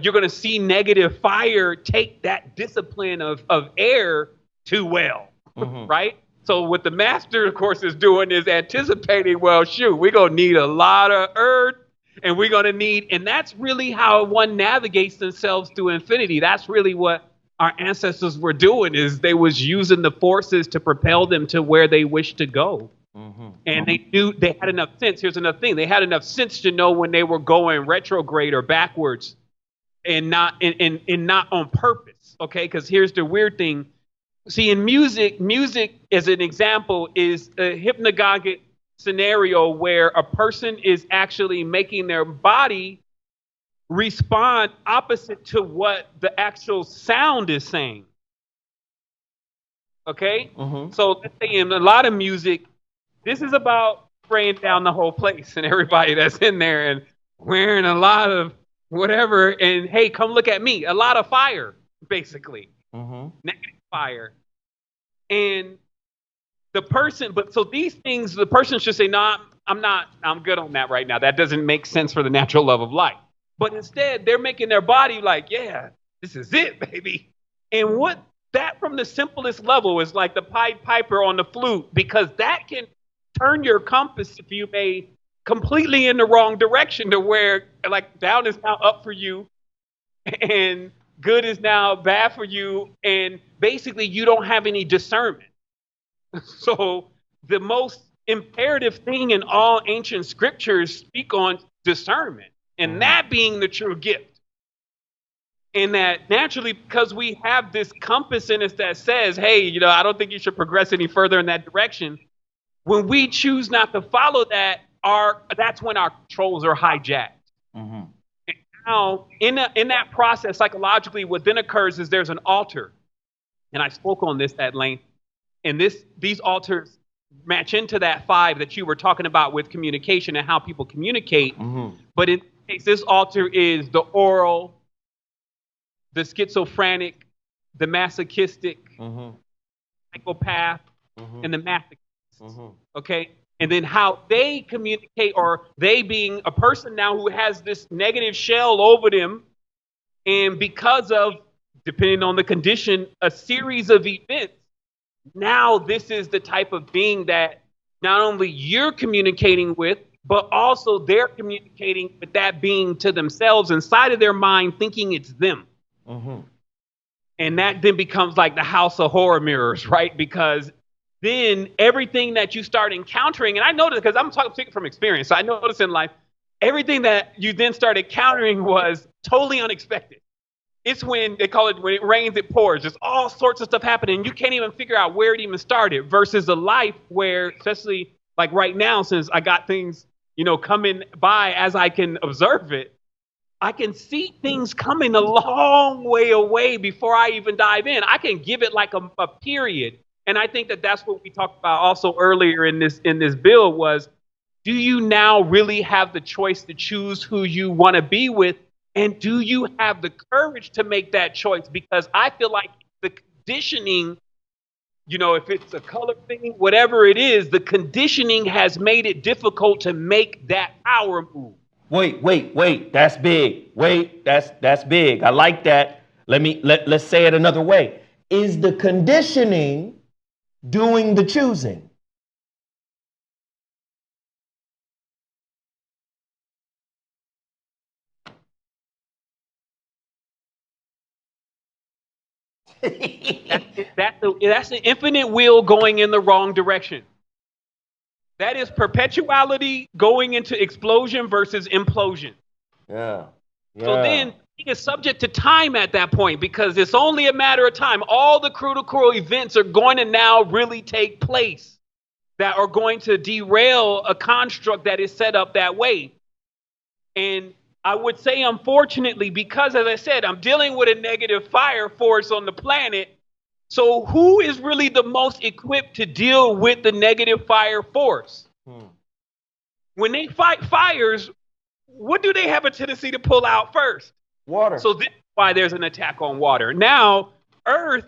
you're going to see negative fire take that discipline of air too well, right? So what the master, of course, is doing is anticipating, well, shoot, we're going to need a lot of earth, and we're going to need, and that's really how one navigates themselves through infinity. That's really what our ancestors were doing, is they was using the forces to propel them to where they wish to go. And they knew they had enough sense. Here's another thing. They had enough sense to know when they were going retrograde or backwards and not on purpose. Okay, because here's the weird thing. See, in music as an example is a hypnagogic scenario where a person is actually making their body respond opposite to what the actual sound is saying. Okay? So let's say in a lot of music, this is about spraying down the whole place and everybody that's in there and wearing a lot of whatever. And hey, come look at me. A lot of fire, basically. Negative fire. And the person, but so these things, the person should say, no, I'm good on that right now. That doesn't make sense for the natural love of life. But instead, they're making their body like, yeah, this is it, baby. And what that from the simplest level is like the Pied Piper on the flute, because that can turn your compass, if you may, completely in the wrong direction to where like down is now up for you and good is now bad for you. And basically you don't have any discernment. So the most imperative thing in all ancient scriptures speak on discernment, and that being the true gift. And that naturally, because we have this compass in us that says, hey, I don't think you should progress any further in that direction. When we choose not to follow that, that's when our controls are hijacked. Mm-hmm. And now, in that process, psychologically, what then occurs is there's an altar. And I spoke on this at length. And these altars match into that 5 that you were talking about with communication and how people communicate. Mm-hmm. But in this case, this altar is the oral, the schizophrenic, the masochistic, psychopath, and the masochist. Okay? And then how they communicate, or they being a person now who has this negative shell over them, and because of, depending on the condition, a series of events, now this is the type of being that not only you're communicating with, but also they're communicating with that being to themselves inside of their mind, thinking it's them. And that then becomes like the house of horror mirrors, right? Because then everything that you start encountering, and I noticed, because I'm speaking from experience, so I noticed in life, everything that you then started encountering was totally unexpected. It's when they call it, when it rains, it pours. Just all sorts of stuff happening. You can't even figure out where it even started, versus a life where, especially like right now, since I got things, coming by as I can observe it, I can see things coming a long way away before I even dive in. I can give it like a period. And I think that that's what we talked about also earlier in this bill was, do you now really have the choice to choose who you want to be with? And do you have the courage to make that choice? Because I feel like the conditioning, if it's a color thing, whatever it is, the conditioning has made it difficult to make that power move. Wait. That's big. That's big. I like that. Let's say it another way. Is the conditioning doing the choosing? That's the infinite wheel going in the wrong direction. That is perpetuality going into explosion versus implosion. Yeah. So then he is subject to time at that point, because it's only a matter of time. All the critical events are going to now really take place that are going to derail a construct that is set up that way. And I would say, unfortunately, because, as I said, I'm dealing with a negative fire force on the planet. So who is really the most equipped to deal with the negative fire force? When they fight fires, what do they have a tendency to pull out first? Water. So this is why there's an attack on water. Now, Earth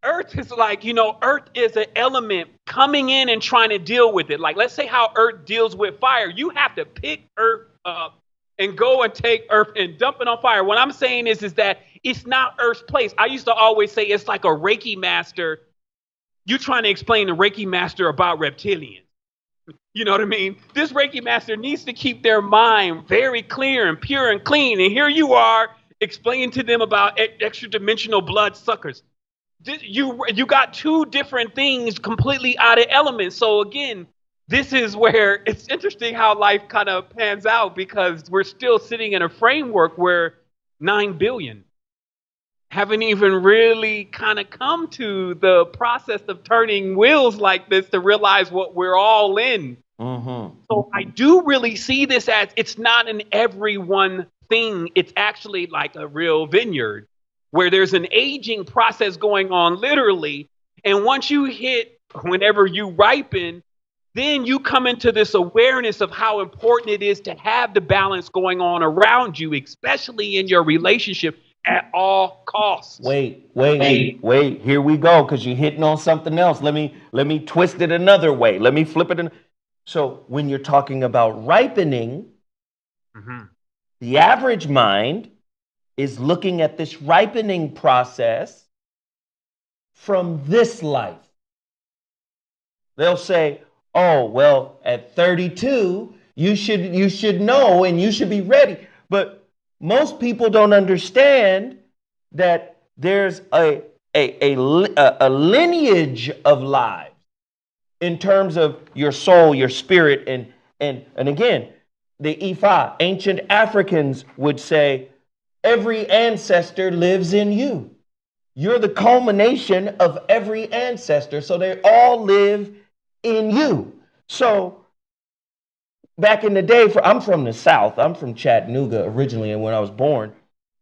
is like, Earth is an element coming in and trying to deal with it. Like, let's say how Earth deals with fire. You have to pick Earth up and go and take Earth and dump it on fire. What I'm saying is that it's not Earth's place. I used to always say it's like a Reiki master. You trying to explain to Reiki master about reptilians. You know what I mean? This Reiki master needs to keep their mind very clear and pure and clean. And here you are explaining to them about extra dimensional blood suckers. You got two different things completely out of element. So again, this is where it's interesting how life kind of pans out, because we're still sitting in a framework where 9 billion haven't even really kind of come to the process of turning wheels like this to realize what we're all in. So I do really see this as, it's not an everyone thing. It's actually like a real vineyard where there's an aging process going on literally. And once you hit, whenever you ripen, then you come into this awareness of how important it is to have the balance going on around you, especially in your relationship, at all costs. Wait. Here we go, because you're hitting on something else. Let me twist it another way. Let me flip it. So when you're talking about ripening, the average mind is looking at this ripening process from this life. They'll say, oh, well, at 32, you should know and you should be ready. But most people don't understand that there's a lineage of lives in terms of your soul, your spirit, and again, the Ifa, ancient Africans would say, Every ancestor lives in you. You're the culmination of every ancestor. So they all live in you. So back in the day, I'm from the South. I'm from Chattanooga originally, and when I was born,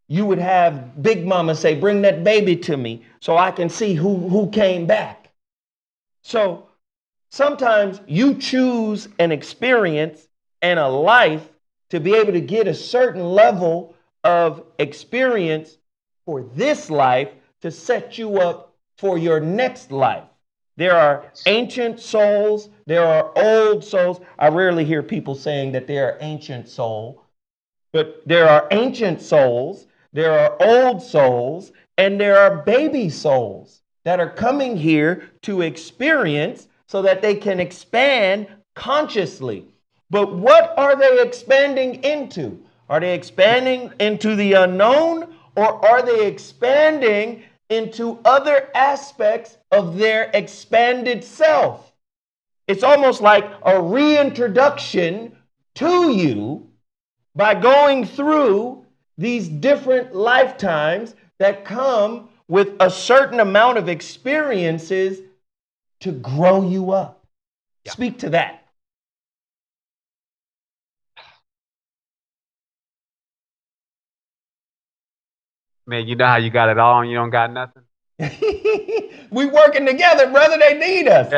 you would have Big Mama say, bring that baby to me so I can see who came back. So sometimes you choose an experience and a life to be able to get a certain level of experience for this life to set you up for your next life. There are ancient souls, there are old souls. I rarely hear people saying that they are ancient soul, but there are ancient souls, there are old souls, and there are baby souls that are coming here to experience so that they can expand consciously. But what are they expanding into? Are they expanding into the unknown, or are they expanding into other aspects of their expanded self? It's almost like a reintroduction to you by going through these different lifetimes that come with a certain amount of experiences to grow you up. Yeah. Speak to that. Man, you know how you got it all and you don't got nothing? We working together, brother. They need us.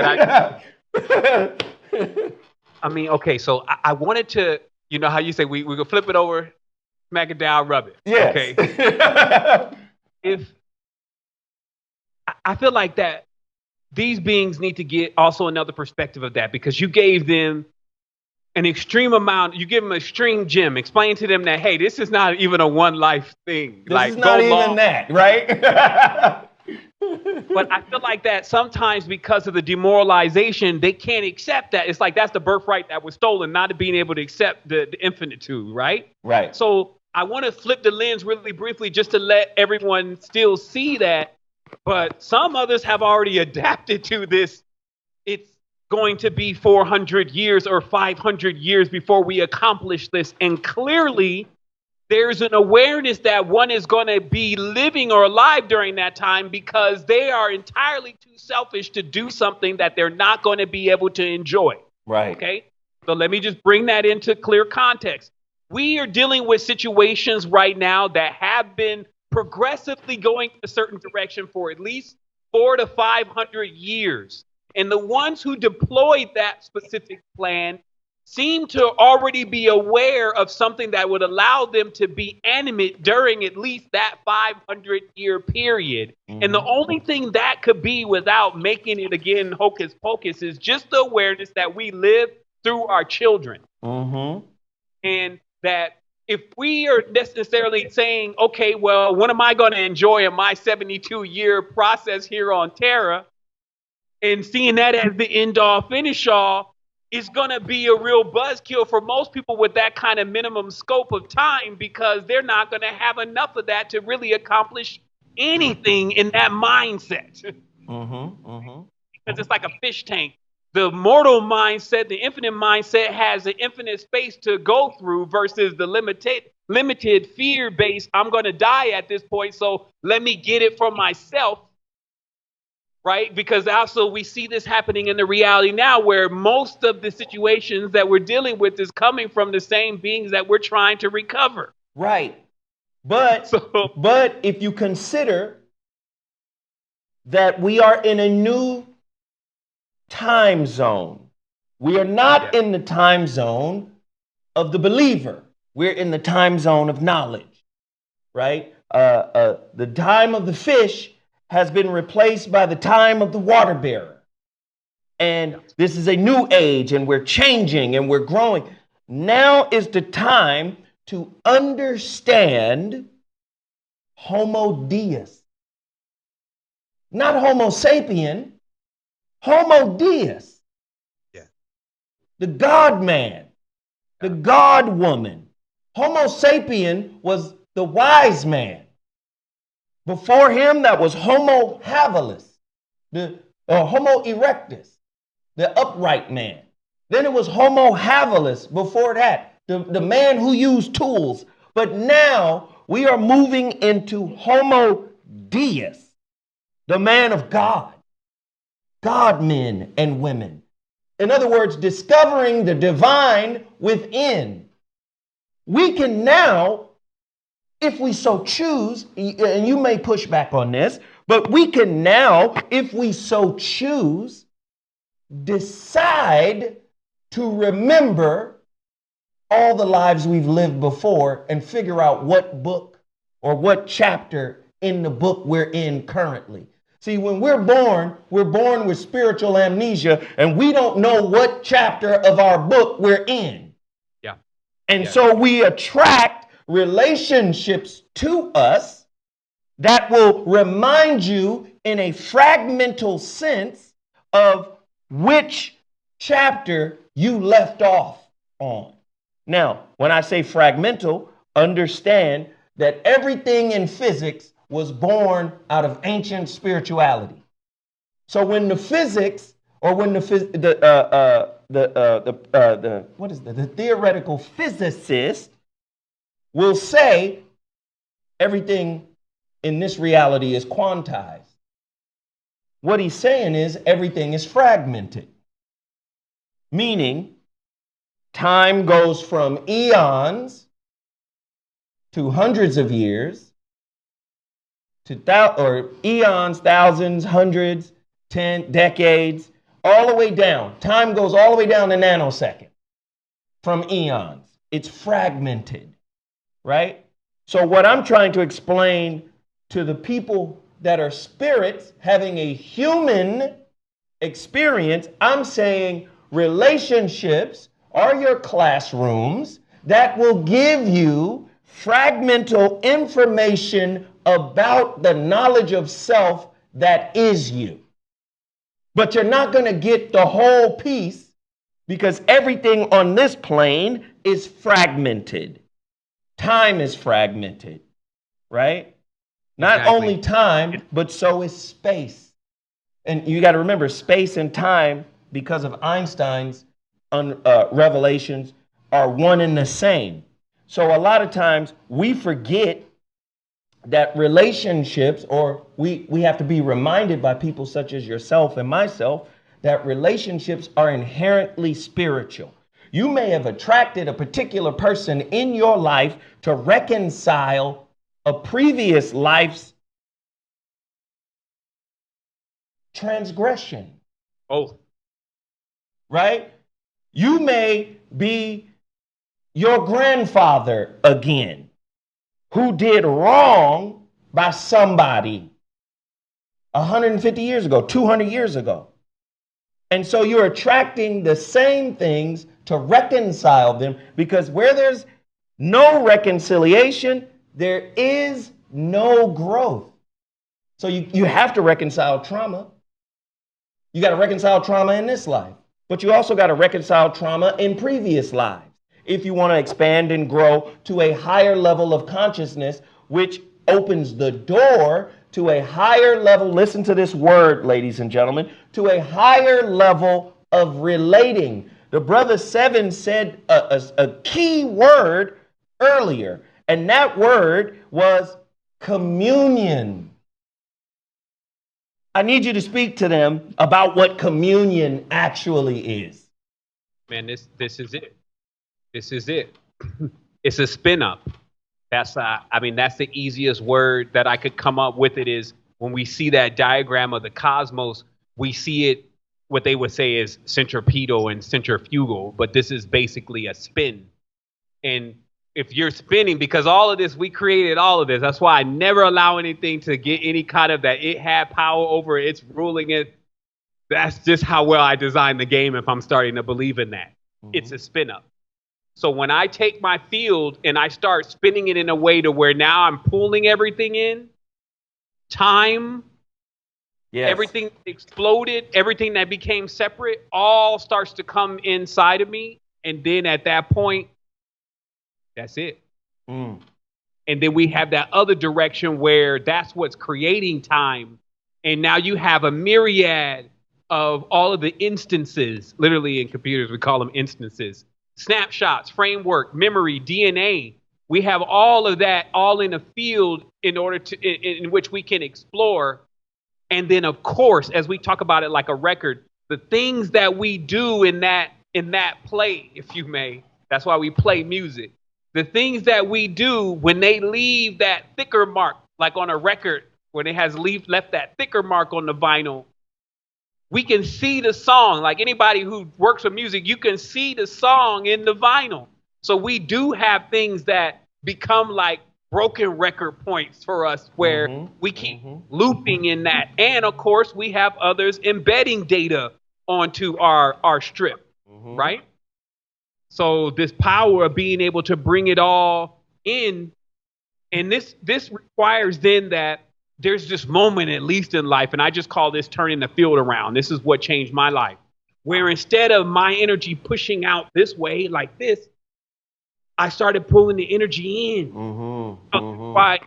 I mean, okay, so I wanted to, you know how you say we can flip it over, smack it down, rub it. Yes. Okay. If I feel like that these beings need to get also another perspective of that, because you gave them an extreme amount, you give them an extreme gem. Explain to them that, hey, this is not even a one life thing. This is not even that, right? But I feel like that sometimes because of the demoralization, they can't accept that. It's like that's the birthright that was stolen, not being able to accept the infinitude, right? Right. So I want to flip the lens really briefly just to let everyone still see that. But some others have already adapted to this. It's going to be 400 years or 500 years before we accomplish this. And clearly, there's an awareness that one is going to be living or alive during that time because they are entirely too selfish to do something that they're not going to be able to enjoy. Right. Okay. So let me just bring that into clear context. We are dealing with situations right now that have been progressively going in a certain direction for at least 400 to 500 years. And the ones who deployed that specific plan seem to already be aware of something that would allow them to be animate during at least that 500-year period. Mm-hmm. And the only thing that could be without making it again hocus pocus is just the awareness that we live through our children. Mm-hmm. And that if we are necessarily saying, okay, well, what am I going to enjoy in my 72-year process here on Terra, and seeing that as the end-all, finish-all, is going to be a real buzzkill for most people with that kind of minimum scope of time, because they're not going to have enough of that to really accomplish anything in that mindset. Because it's like a fish tank. The mortal mindset, the infinite mindset, has an infinite space to go through versus the limited fear-based, I'm going to die at this point, so let me get it for myself. Right? Because also we see this happening in the reality now, where most of the situations that we're dealing with is coming from the same beings that we're trying to recover. Right. But if you consider that we are in a new time zone, we are not in the time zone of the believer. We're in the time zone of knowledge, right? The time of the fish has been replaced by the time of the water bearer. And this is a new age, and we're changing and we're growing. Now is the time to understand Homo Deus. Not Homo sapien, Homo Deus. Yeah. The God man, the God woman. Homo sapien was the wise man. Before him, that was Homo habilis, the Homo erectus, the upright man. Then it was Homo habilis before that, the man who used tools. But now We are moving into Homo Deus, the man of God, God men and women. In other words, discovering the divine within. We can now, if we so choose, and you may push back on this, but we can now, if we so choose, decide to remember all the lives we've lived before and figure out what book or what chapter in the book we're in currently. See, when we're born with spiritual amnesia, and we don't know what chapter of our book we're in. Yeah. And so we attract relationships to us that will remind you in a fragmental sense of which chapter you left off on. Now, when I say fragmental, understand that everything in physics was born out of ancient spirituality. So when the physics, or when the theoretical physicist will say everything in this reality is quantized, what he's saying is everything is fragmented, meaning time goes from eons to hundreds of years to or eons, thousands, hundreds, 10 decades, all the way down. Time goes all the way down to nanosecond from eons. It's fragmented, right? So what I'm trying to explain to the people that are spirits having a human experience, I'm saying relationships are your classrooms that will give you fragmental information about the knowledge of self that is you. But you're not going to get the whole piece because everything on this plane is fragmented. Time is fragmented, right? Not only time, but so is space. And you got to remember, space and time, because of Einstein's revelations, are one and the same. So a lot of times we forget that relationships, or we have to be reminded by people such as yourself and myself, that relationships are inherently spiritual. You may have attracted a particular person in your life to reconcile a previous life's transgression. Oh. Right? You may be your grandfather again, who did wrong by somebody 150 years ago, 200 years ago. And so you're attracting the same things to reconcile them, because where there's no reconciliation, there is no growth. So you have to reconcile trauma. You got to reconcile trauma in this life, but you also got to reconcile trauma in previous lives if you want to expand and grow to a higher level of consciousness, which opens the door to a higher level, listen to this word, ladies and gentlemen, to a higher level of relating. The brother Sevan said a key word earlier, and that word was communion. I need you to speak to them about what communion actually is. Man, this is it. This is it. It's a spin up. That's that's the easiest word that I could come up with. It is when we see that diagram of the cosmos, we see it, what they would say is centripetal and centrifugal, but this is basically a spin. And if you're spinning, because all of this, we created all of this. That's why I never allow anything to get any kind of that it had power over it, it's ruling it. That's just how well I designed the game if I'm starting to believe in that. Mm-hmm. It's a spin up. So when I take my field and I start spinning it in a way to where now I'm pulling everything in, time, yes, everything exploded, everything that became separate, all starts to come inside of me. And then at that point, that's it. Mm. And then we have that other direction where that's what's creating time. And now you have a myriad of all of the instances. Literally in computers, we call them instances. Snapshots, framework, memory, DNA, We have all of that all in a field in order to in which we can explore. And then, of course, as we talk about it like a record, the things that we do in that play, if you may, that's why we play music. The things that we do when they leave that thicker mark, like on a record, when it has left that thicker mark on the vinyl, we can see the song. Like anybody who works with music, you can see the song in the vinyl. So we do have things that become like broken record points for us where we keep looping in that. And of course, we have others embedding data onto our strip, right? So this power of being able to bring it all in, and this requires then that there's this moment, at least in life, and I just call this turning the field around. This is what changed my life, where instead of my energy pushing out this way like this, I started pulling the energy in. Why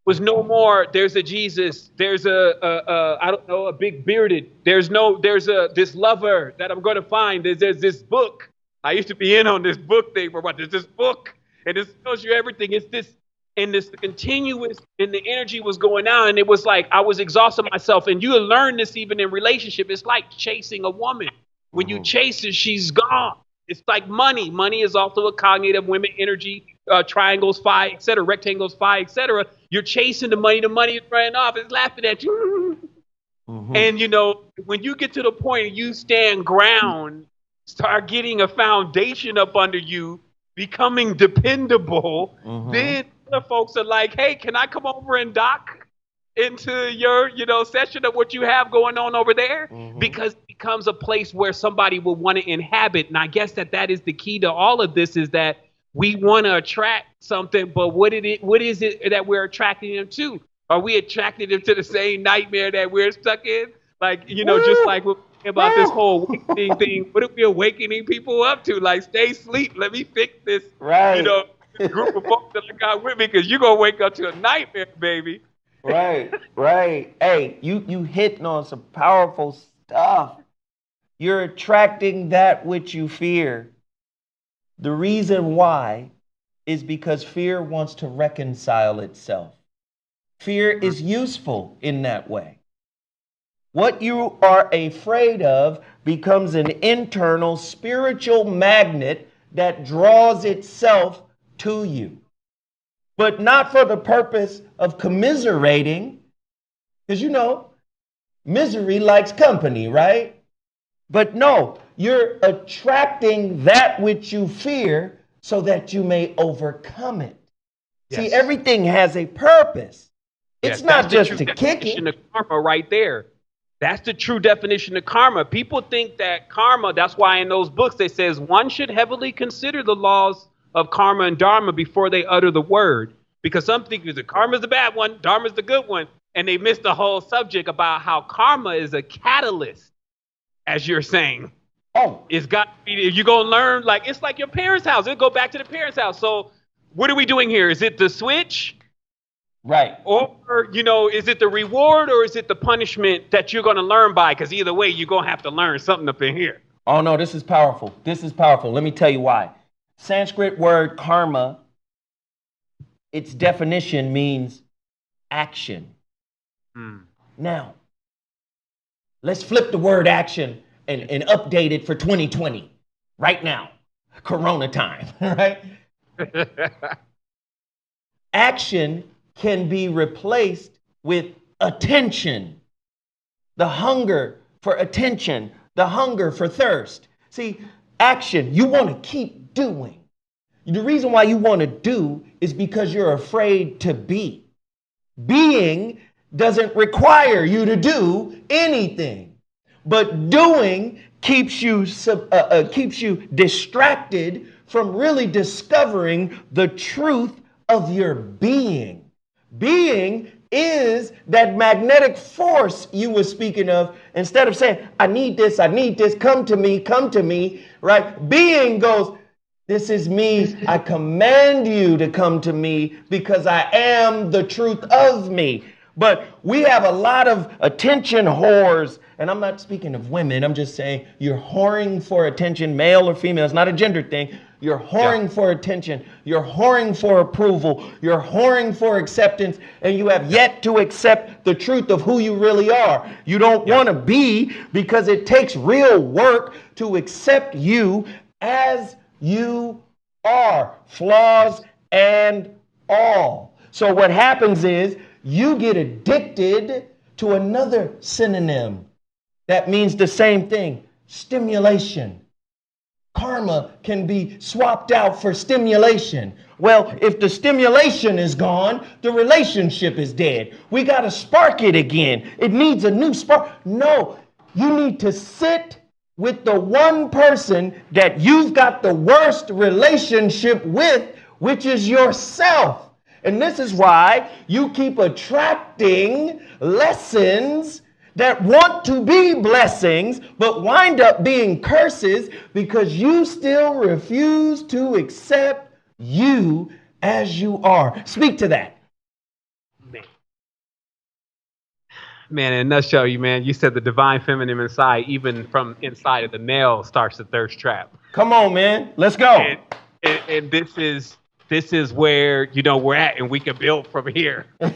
was no more? There's a Jesus. There's a I don't know, a big bearded. There's this lover that I'm going to find. There's this book. I used to be in on this book thing for what? There's this book, and it tells you everything. It's this, and this continuous, and the energy was going out, and it was like I was exhausting myself. And you learn this even in relationship. It's like chasing a woman. When you chase her, she's gone. It's like money. Money is also a cognitive women energy, triangles, phi, et cetera, rectangles, phi, et cetera. You're chasing the money is running off. It's laughing at you. And, you know, when you get to the point you stand ground, start getting a foundation up under you, becoming dependable, then the folks are like, hey, can I come over and dock into your, session of what you have going on over there? Because it becomes a place where somebody will want to inhabit. And I guess that is the key to all of this, is that we want to attract something, but what is it that we're attracting them to? Are we attracting them to the same nightmare that we're stuck in? Like, just like about this whole awakening thing, what are we awakening people up to? Like, stay asleep. Let me fix this, group of folks that I got with me, because you're going to wake up to a nightmare, baby. Right. Hey, you hitting on some powerful stuff. You're attracting that which you fear. The reason why is because fear wants to reconcile itself. Fear is useful in that way. What you are afraid of becomes an internal spiritual magnet that draws itself to you. But not for the purpose of commiserating, because misery likes company, right? But no, you're attracting that which you fear so that you may overcome it. Yes. See, everything has a purpose. It's not just to kick it. Of karma right there. That's the true definition of karma. People think that karma, that's why in those books they says one should heavily consider the laws of karma and dharma before they utter the word. Because some think that karma's the bad one, dharma's the good one. And they miss the whole subject about how karma is a catalyst, as you're saying. Oh. It's got to be, you're going to learn, like, it's like your parents' house. It'll go back to the parents' house. So what are we doing here? Is it the switch? Right. Or, is it the reward, or is it the punishment that you're going to learn by? Because either way, you're going to have to learn something up in here. Oh, no, this is powerful. Let me tell you why. Sanskrit word karma, its definition means action. Now, let's flip the word action and update it for 2020, right now, Corona time, right? Action can be replaced with attention. The hunger for attention, the hunger for thirst. See, action, you want to keep doing. The reason why you want to do is because you're afraid to be. Being doesn't require you to do anything, but doing keeps you distracted from really discovering the truth of your being. Being is that magnetic force you were speaking of. Instead of saying, I need this, come to me, right? Being goes, this is me. I command you to come to me because I am the truth of me. But we have a lot of attention whores, and I'm not speaking of women. I'm just saying you're whoring for attention, male or female. It's not a gender thing. You're whoring for attention. You're whoring for approval. You're whoring for acceptance. And you have yet to accept the truth of who you really are. You don't want to be, because it takes real work to accept you as you are, flaws and all. So what happens is you get addicted to another synonym that means the same thing: stimulation. Karma can be swapped out for stimulation. Well, if the stimulation is gone, the relationship is dead. We got to spark it again. It needs a new spark. No, you need to sit with the one person that you've got the worst relationship with, which is yourself. And this is why you keep attracting lessons that want to be blessings, but wind up being curses, because you still refuse to accept you as you are. Speak to that. Man, in a nutshell, you said the divine feminine inside, even from inside of the male, starts the thirst trap. Come on, man. Let's go. And this is where, we're at, and we can build from here. And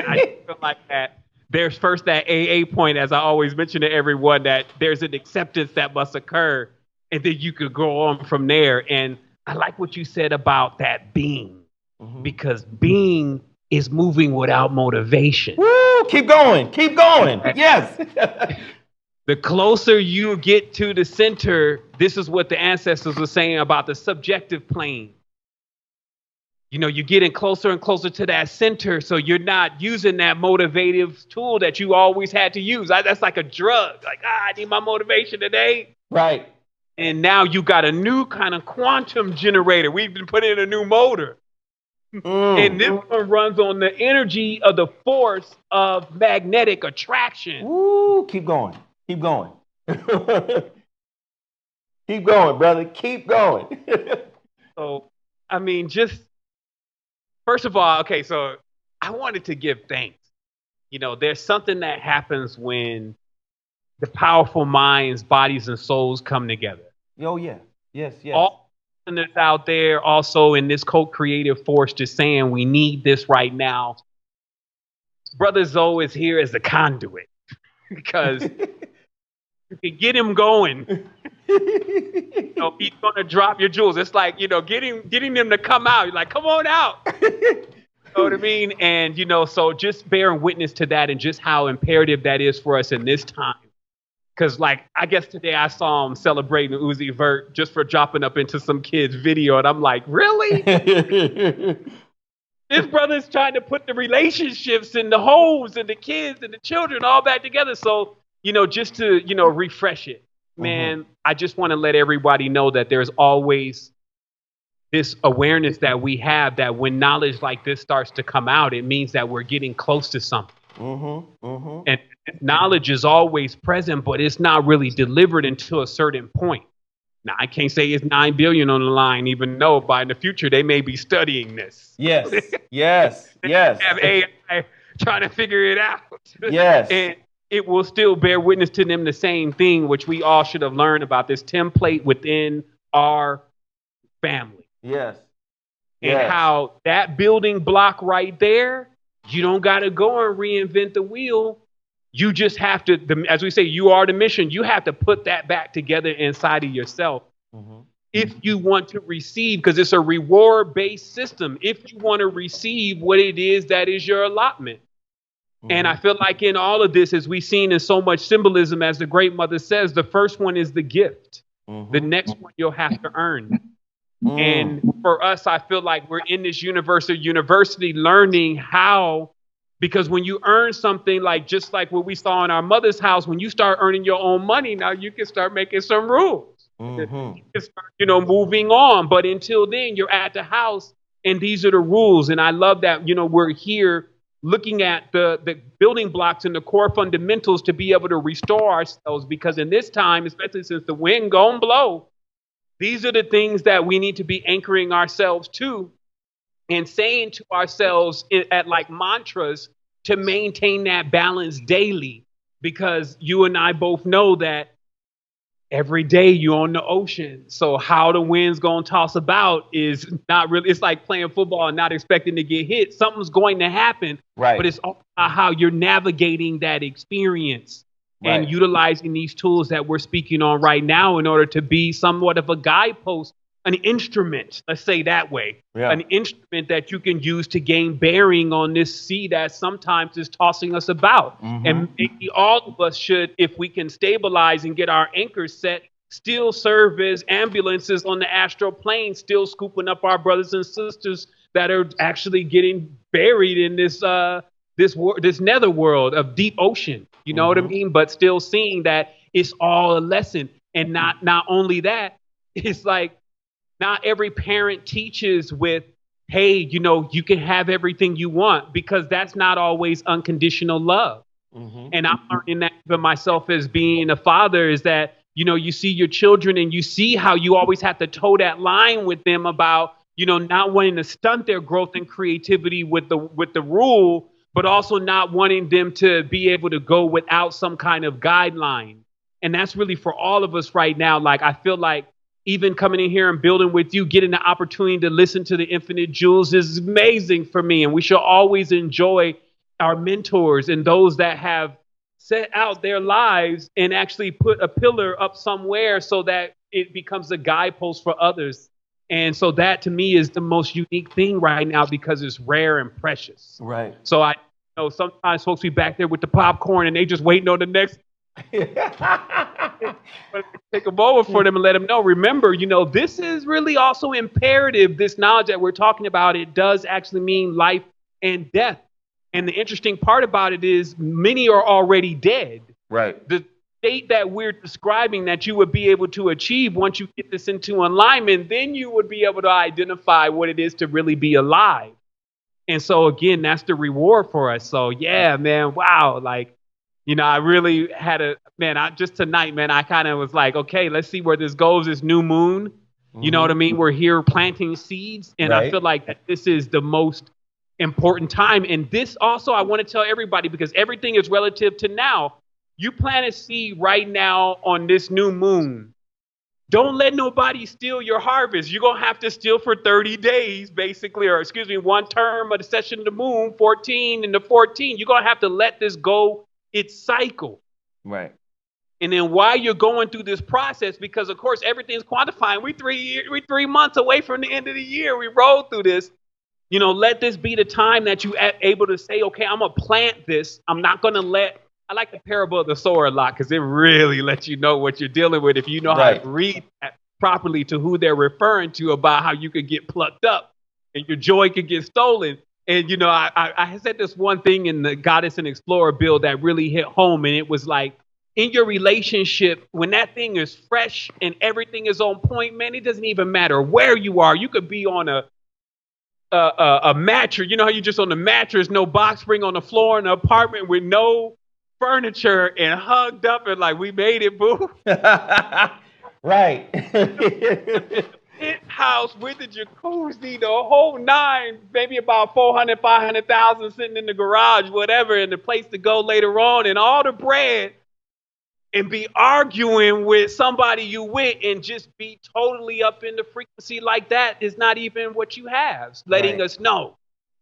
I feel like that. There's first that AA point, as I always mention to everyone, that there's an acceptance that must occur, and then you could go on from there. And I like what you said about that being, because being is moving without motivation. Woo, keep going. Keep going. Yes. The closer you get to the center, this is what the ancestors were saying about the subjective plane. You're getting closer and closer to that center, so you're not using that motivative tool that you always had to use. That's like a drug. Like, I need my motivation today. Right. And now you got a new kind of quantum generator. We've been putting in a new motor. And this one runs on the energy of the force of magnetic attraction. Woo, keep going. Keep going. Keep going, brother. Keep going. So, just... First of all, okay, so I wanted to give thanks. There's something that happens when the powerful minds, bodies, and souls come together. Oh, yeah. Yes. All listeners out there also in this co-creative force just saying we need this right now. Brother Zoe is here as the conduit because you can get him going. He's going to drop your jewels. It's like, getting them to come out. You're like, come on out. You know what I mean? And, so just bearing witness to that and just how imperative that is for us in this time. Because, I guess today I saw him celebrating Uzi Vert just for dropping up into some kid's video. And I'm like, really? This brother's trying to put the relationships and the homes and the kids and the children all back together. So, just to, refresh it. Man, I just want to let everybody know that there's always this awareness that we have that when knowledge like this starts to come out, it means that we're getting close to something. And knowledge is always present, but it's not really delivered until a certain point. Now, I can't say it's 9 billion on the line, even though by in the future they may be studying this. Yes. Have AI trying to figure it out. Yes. And it will still bear witness to them the same thing, which we all should have learned about this template within our family. Yes. And how that building block right there, you don't got to go and reinvent the wheel. You just have to, as we say, you are the mission. You have to put that back together inside of yourself. If you want to receive, because it's a reward-based system, if you want to receive what it is that is your allotment. And I feel like in all of this, as we've seen in so much symbolism, as the great mother says, the first one is the gift. The next one you'll have to earn. And for us, I feel like we're in this universe or university learning how, because when you earn something just like what we saw in our mother's house, when you start earning your own money, now you can start making some rules. You can start, moving on. But until then, you're at the house and these are the rules. And I love that, we're here looking at the building blocks and the core fundamentals to be able to restore ourselves, because in this time, especially since the wind gonna blow, these are the things that we need to be anchoring ourselves to and saying to ourselves at mantras to maintain that balance daily, because you and I both know that every day you're on the ocean. So how the wind's going to toss about is not really, it's like playing football and not expecting to get hit. Something's going to happen, Right. but it's all about how you're navigating that experience and Right. utilizing these tools that we're speaking on right now in order to be somewhat of a guidepost, an instrument, let's say that way, Yeah. an instrument that you can use to gain bearing on this sea that sometimes is tossing us about. And maybe all of us should, if we can stabilize and get our anchors set, still serve as ambulances on the astral plane, still scooping up our brothers and sisters that are actually getting buried in this this nether world of deep ocean. You know what I mean? But still seeing that it's all a lesson. And not only that, it's like, not every parent teaches with, hey, you know, you can have everything you want, because that's not always unconditional love. And I'm learning that for myself as being a father, is that, you know, you see your children and you see how you always have to toe that line with them about, you know, not wanting to stunt their growth and creativity with the rule, but also not wanting them to be able to go without some kind of guideline. And that's really for all of us right now. Like, I feel like even coming in here and building with you, getting the opportunity to listen to the Infinite Jewels is amazing for me. And we should always enjoy our mentors and those that have set out their lives and actually put a pillar up somewhere so that it becomes a guidepost for others. And so that to me is the most unique thing right now, because it's rare and precious. Right. So I know sometimes folks be back there with the popcorn and they just waiting on the next. Take a moment for them and let them know. Remember, you know, this is really also imperative. This knowledge that we're talking about, it does actually mean life and death. And the interesting part about it is many are already dead. Right. The state that we're describing that you would be able to achieve once you get this into alignment, then you would be able to identify what it is to really be alive. And so again, that's the reward for us. So yeah, man, wow. Like, you know, I really had just tonight, man, I kind of was like, okay, let's see where this goes, this new moon. You know what I mean? We're here planting seeds. And I feel like that this is the most important time. And this also, I want to tell everybody, because everything is relative to now. You plant a seed right now on this new moon. Don't let nobody steal your harvest. You're going to have to steal for 30 days, basically, or excuse me, one term of the session of the moon, 14 and the 14. You're going to have to let this go its cycle. Right. And then while you're going through this process, because of course everything's quantifying, we 3 months away from the end of the year. We rolled through this. You know, let this be the time that you able to say, okay, I'm gonna plant this. I'm not gonna let. I like the parable of the sower a lot, because it really lets you know what you're dealing with if you know how to read that properly to who they're referring to, about how you could get plucked up and your joy could get stolen. And, you know, I said this one thing in the Goddess and Explorer build that really hit home. And it was like, in your relationship, when that thing is fresh and everything is on point, man, it doesn't even matter where you are. You could be on a mattress. You know how you just on the mattress, no box spring on the floor in an apartment with no furniture and hugged up and like, we made it, boo. Right. House with the jacuzzi, the whole nine, maybe about 400, 500,000 sitting in the garage, whatever, and the place to go later on, and all the bread, and be arguing with somebody you with and just be totally up in the frequency like that is not even what you have. Letting us know,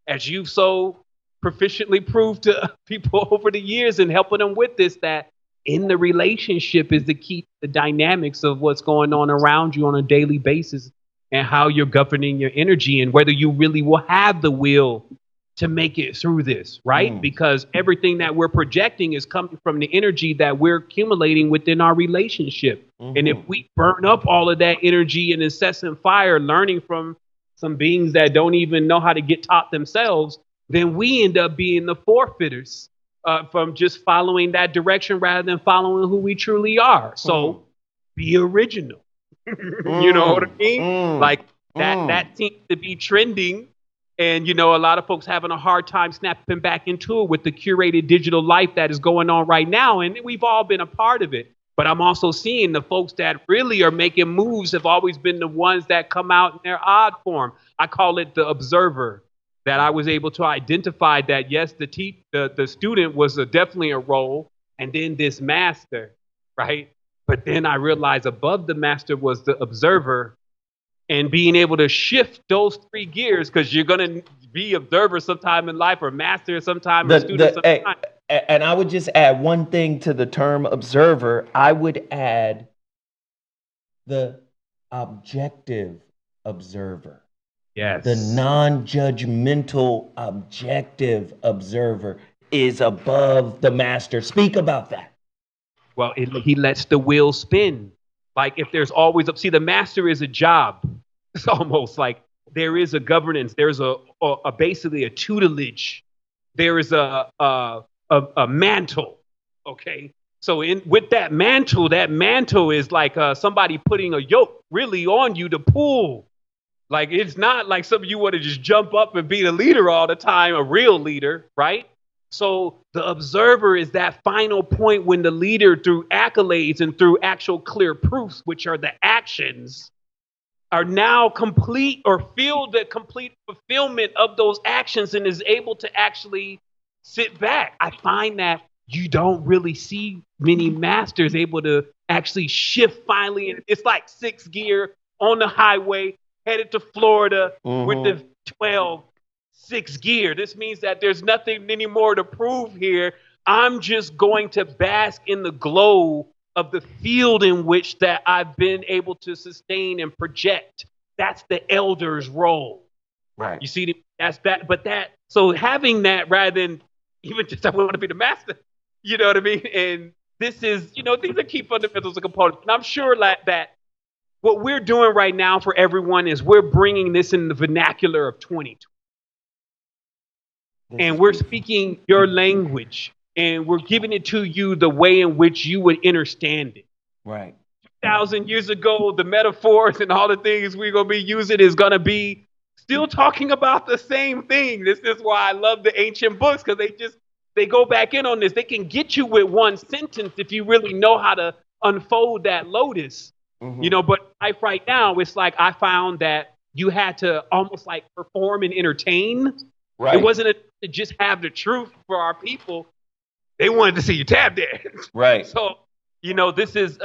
as you've so proficiently proved to people over the years and helping them with this, that in the relationship is the key to the dynamics of what's going on around you on a daily basis and how you're governing your energy and whether you really will have the will to make it through this, right? Because everything that we're projecting is coming from the energy that we're accumulating within our relationship. And if we burn up all of that energy in incessant fire, learning from some beings that don't even know how to get taught themselves, then we end up being the forfeiters from just following that direction rather than following who we truly are. So be original. You know what I mean? Like that seems to be trending. And, you know, a lot of folks having a hard time snapping back into it with the curated digital life that is going on right now. And we've all been a part of it. But I'm also seeing the folks that really are making moves have always been the ones that come out in their odd form. I call it the observer, that I was able to identify that, yes, the student was definitely a role. And then this master, right, But then I realized above the master was the observer, and being able to shift those three gears, because you're going to be observer sometime in life or master sometime or student sometime. And I would just add one thing to the term observer. I would add the objective observer. Yes. The non-judgmental objective observer is above the master. Speak about that. Well, he lets the wheel spin. Like if there's always see, the master is a job. It's almost like there is a governance. There's a basically a tutelage. There is a mantle. Okay. So with that mantle is like somebody putting a yoke really on you to pull. Like it's not like some of you want to just jump up and be the leader all the time, a real leader, right? So the observer is that final point when the leader, through accolades and through actual clear proofs, which are the actions, are now complete or feel the complete fulfillment of those actions and is able to actually sit back. I find that you don't really see many masters able to actually shift finally. And it's like sixth gear on the highway, headed to Florida with the 12, sixth gear. This means that there's nothing anymore to prove here. I'm just going to bask in the glow of the field in which that I've been able to sustain and project. That's the elder's role. Right. You see, that's that. But that, so having that rather than even just I want to be the master, you know what I mean? And this is, these are key fundamentals and components. And I'm sure that what we're doing right now for everyone is we're bringing this in the vernacular of 2020. And we're speaking your language, and we're giving it to you the way in which you would understand it. Right. 2,000 years ago, the metaphors and all the things we're going to be using is going to be still talking about the same thing. This is why I love the ancient books, because they go back in on this. They can get you with one sentence if you really know how to unfold that lotus. But life right now, it's like I found that you had to almost like perform and entertain. Right. It wasn't to just have the truth for our people. They wanted to see you tap dance. Right. So, this is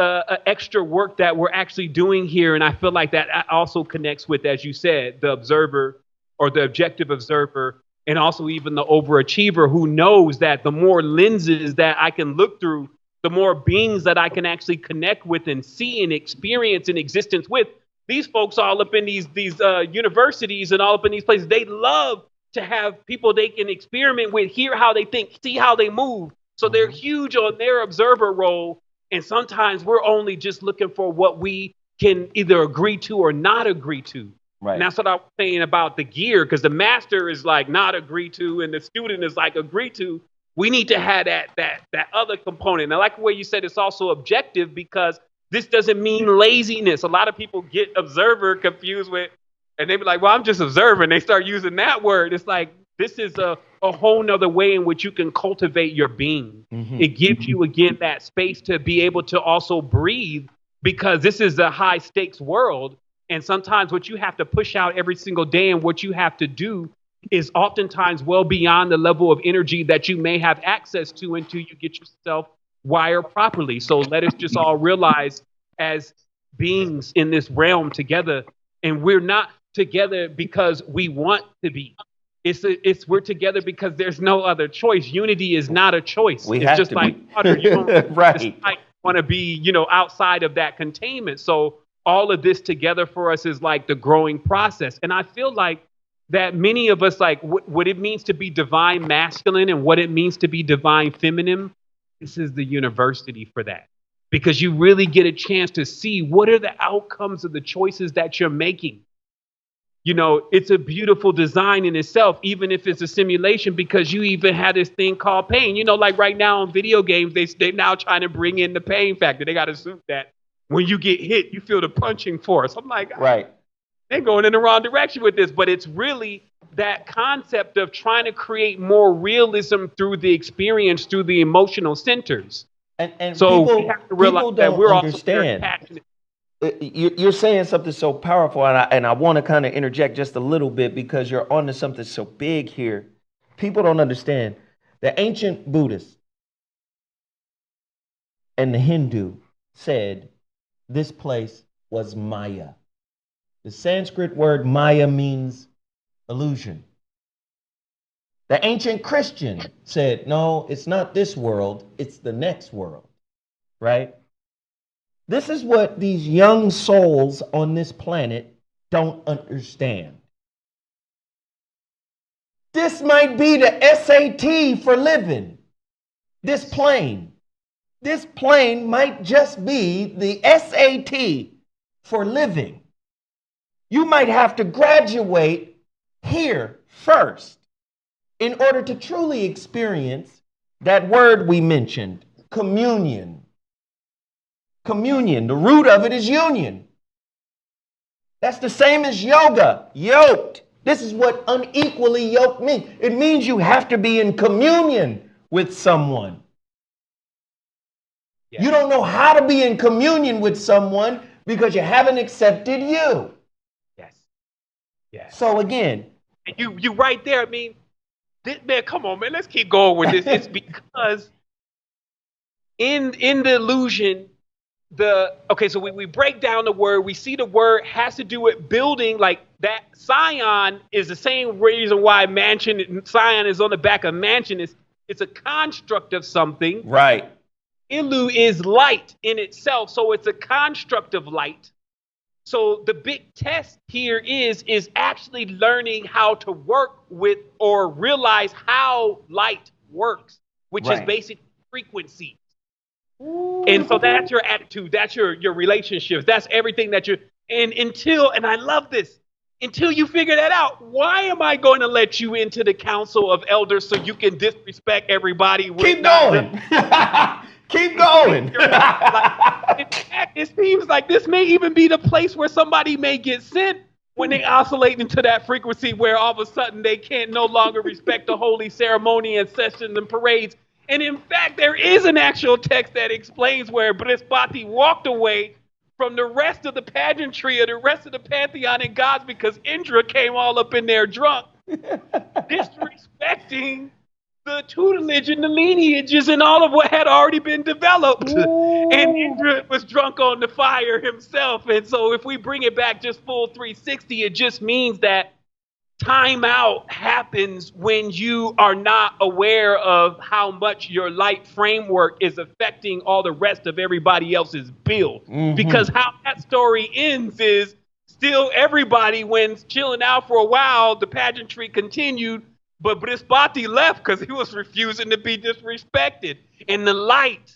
extra work that we're actually doing here. And I feel like that also connects with, as you said, the observer or the objective observer, and also even the overachiever who knows that the more lenses that I can look through, the more beings that I can actually connect with and see and experience in existence with. These folks all up in these universities and all up in these places, they love to have people they can experiment with, hear how they think, see how they move. So they're huge on their observer role. And sometimes we're only just looking for what we can either agree to or not agree to. Right. And that's what I'm saying about the gear, because the master is like not agree to and the student is like agree to. We need to have that other component. And I like the way you said it's also objective, because this doesn't mean laziness. A lot of people get observer confused with, and they be like, well, I'm just observing. They start using that word. It's like, this is a whole nother way in which you can cultivate your being. It gives you, again, that space to be able to also breathe, because this is a high stakes world. And sometimes what you have to push out every single day and what you have to do is oftentimes well beyond the level of energy that you may have access to until you get yourself wired properly. So let us just all realize, as beings in this realm together, and we're not together because we want to be. We're together because there's no other choice. Unity is not a choice. It's just like water. You don't right. want to be, outside of that containment. So all of this together for us is like the growing process. And I feel like that many of us, like what it means to be divine masculine and what it means to be divine feminine, this is the university for that. Because you really get a chance to see what are the outcomes of the choices that you're making. It's a beautiful design in itself, even if it's a simulation, because you even had this thing called pain. Like right now on video games, they're now trying to bring in the pain factor. They got to suit that when you get hit, you feel the punching force. I'm like, right. They're going in the wrong direction with this, but it's really that concept of trying to create more realism through the experience, through the emotional centers. And so people, we have to realize that we're understand. Also passionate. You're saying something so powerful, and I want to kind of interject just a little bit, because you're onto something so big here. People don't understand. The ancient Buddhists and the Hindu said this place was Maya. The Sanskrit word Maya means illusion. The ancient Christian said, no, it's not this world, it's the next world, right? This is what these young souls on this planet don't understand. This might be the SAT for living. This plane might just be the SAT for living. You might have to graduate here first in order to truly experience that word we mentioned, communion. Communion, the root of it is union. That's the same as yoga, yoked. This is what unequally yoked means. It means you have to be in communion with someone. You don't know how to be in communion with someone because you haven't accepted you. Yes. So again, you right there. I mean, man, come on, man. Let's keep going with this. It's because in the illusion, so we break down the word. We see the word has to do with building. Like that, Scion is the same reason why Scion is on the back of mansion. It's a construct of something. Right. Ilu is light in itself, so it's a construct of light. So the big test here is actually learning how to work with or realize how light works, which is basic frequency. And so that's your attitude, that's your relationships, that's everything that you're, and I love this, until you figure that out, why am I going to let you into the council of elders so you can disrespect everybody? Keep going. Keep going. In fact, it seems like this may even be the place where somebody may get sent when they oscillate into that frequency where all of a sudden they can't no longer respect the holy ceremony and sessions and parades. And in fact, there is an actual text that explains where Brihaspati walked away from the rest of the pageantry or the rest of the pantheon and gods because Indra came all up in there drunk, disrespecting the tutelage and the lineages and all of what had already been developed. Ooh. And Indra was drunk on the fire himself. And so if we bring it back just full 360, it just means that time out happens when you are not aware of how much your light framework is affecting all the rest of everybody else's build. Mm-hmm. Because how that story ends is still everybody, when chilling out for a while, the pageantry continued, but Brihaspati left because he was refusing to be disrespected. And the light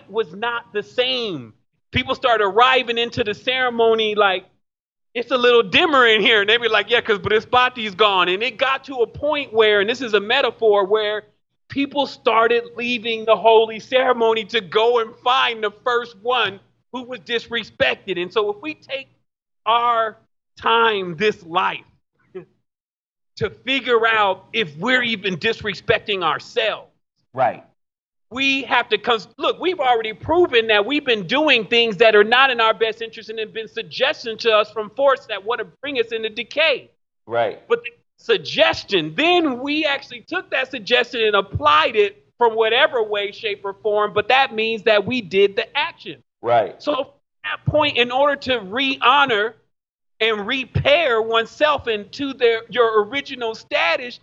was not the same. People started arriving into the ceremony like, it's a little dimmer in here. And they were like, yeah, because Brihaspati's gone. And it got to a point where, and this is a metaphor, where people started leaving the holy ceremony to go and find the first one who was disrespected. And so if we take our time, this life, to figure out if we're even disrespecting ourselves. Right. We have to look, we've already proven that we've been doing things that are not in our best interest and have been suggestions to us from force that want to bring us into decay. Right. But the suggestion, then we actually took that suggestion and applied it from whatever way, shape, or form, but that means that we did the action. Right. So at that point, in order to re-honor and repair oneself into your original status,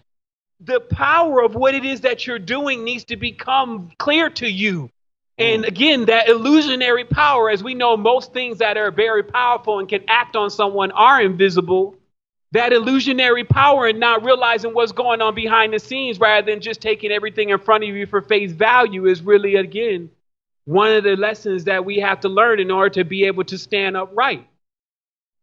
the power of what it is that you're doing needs to become clear to you. And again, that illusionary power, as we know, most things that are very powerful and can act on someone are invisible. That illusionary power and not realizing what's going on behind the scenes rather than just taking everything in front of you for face value is really, again, one of the lessons that we have to learn in order to be able to stand upright.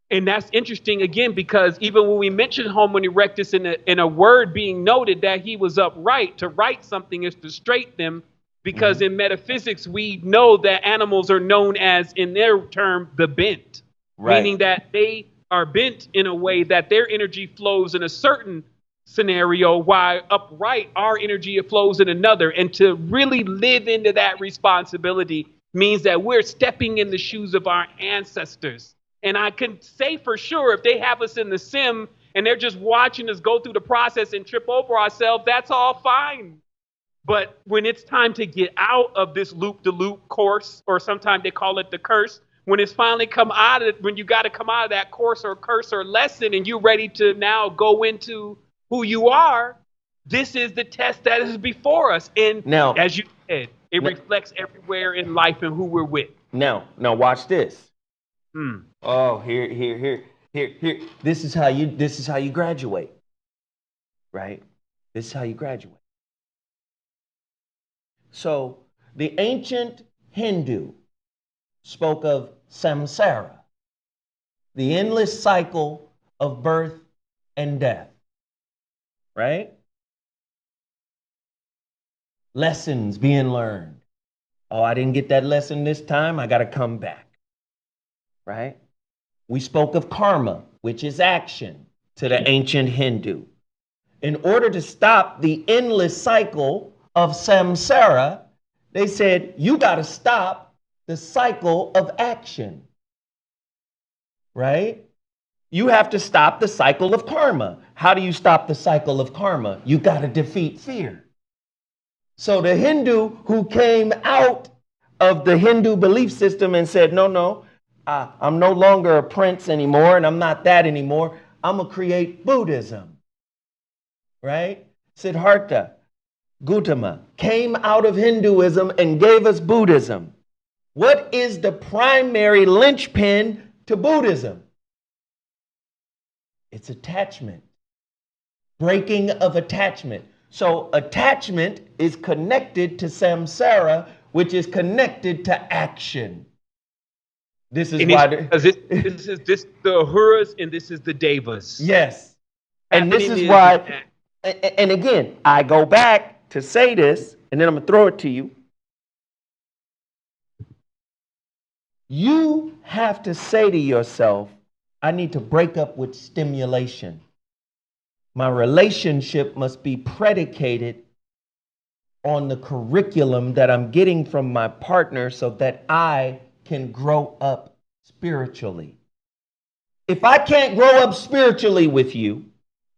And that's interesting, again, because even when we mention Homo erectus in a word being noted that he was upright, to right something is to straight them, because in metaphysics, we know that animals are known as, in their term, the bent, meaning that they are bent in a way that their energy flows in a certain scenario, while upright, our energy flows in another. And to really live into that responsibility means that we're stepping in the shoes of our ancestors. And I can say for sure, if they have us in the sim and they're just watching us go through the process and trip over ourselves, that's all fine. But when it's time to get out of this loop-de-loop course, or sometimes they call it the curse, when it's finally come out of, when you got to come out of that course or curse or lesson, and you're ready to now go into who you are, this is the test that is before us. And Now, as you said, it reflects everywhere in life and who we're with. Now watch this. Hmm. Oh, here. This is how you graduate. Right? This is how you graduate. So the ancient Hindu spoke of samsara, the endless cycle of birth and death. Right? Lessons being learned. Oh, I didn't get that lesson this time. I got to come back. Right? We spoke of karma, which is action, to the ancient Hindu. In order to stop the endless cycle of samsara, they said, you got to stop the cycle of action. Right? You have to stop the cycle of karma. How do you stop the cycle of karma? You got to defeat fear. So the Hindu who came out of the Hindu belief system and said, no, I'm no longer a prince anymore, and I'm not that anymore. I'm going to create Buddhism. Right? Siddhartha Gautama came out of Hinduism and gave us Buddhism. What is the primary linchpin to Buddhism? It's attachment. Breaking of attachment. So attachment is connected to samsara, which is connected to action. This is why this is the Ahuras and this is the Devas. Yes. And this is why, and again, I go back to say this, and then I'm going to throw it to you. You have to say to yourself, I need to break up with stimulation. My relationship must be predicated on the curriculum that I'm getting from my partner so that I can grow up spiritually. If I can't grow up spiritually with you,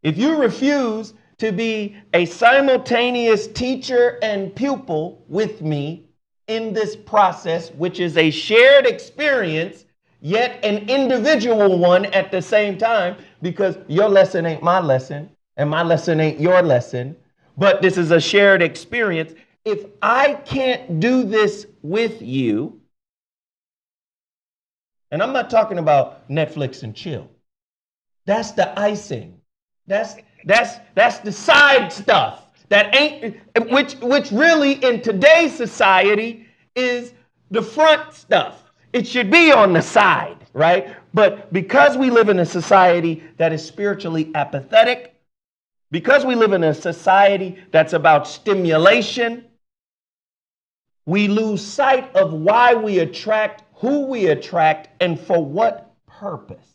if you refuse to be a simultaneous teacher and pupil with me in this process, which is a shared experience, yet an individual one at the same time, because your lesson ain't my lesson and my lesson ain't your lesson, but this is a shared experience. If I can't do this with you, and I'm not talking about Netflix and chill. That's the icing. That's the side stuff that ain't, which really in today's society is the front stuff. It should be on the side, right? But because we live in a society that is spiritually apathetic, because we live in a society that's about stimulation, we lose sight of why we attract who we attract and for what purpose.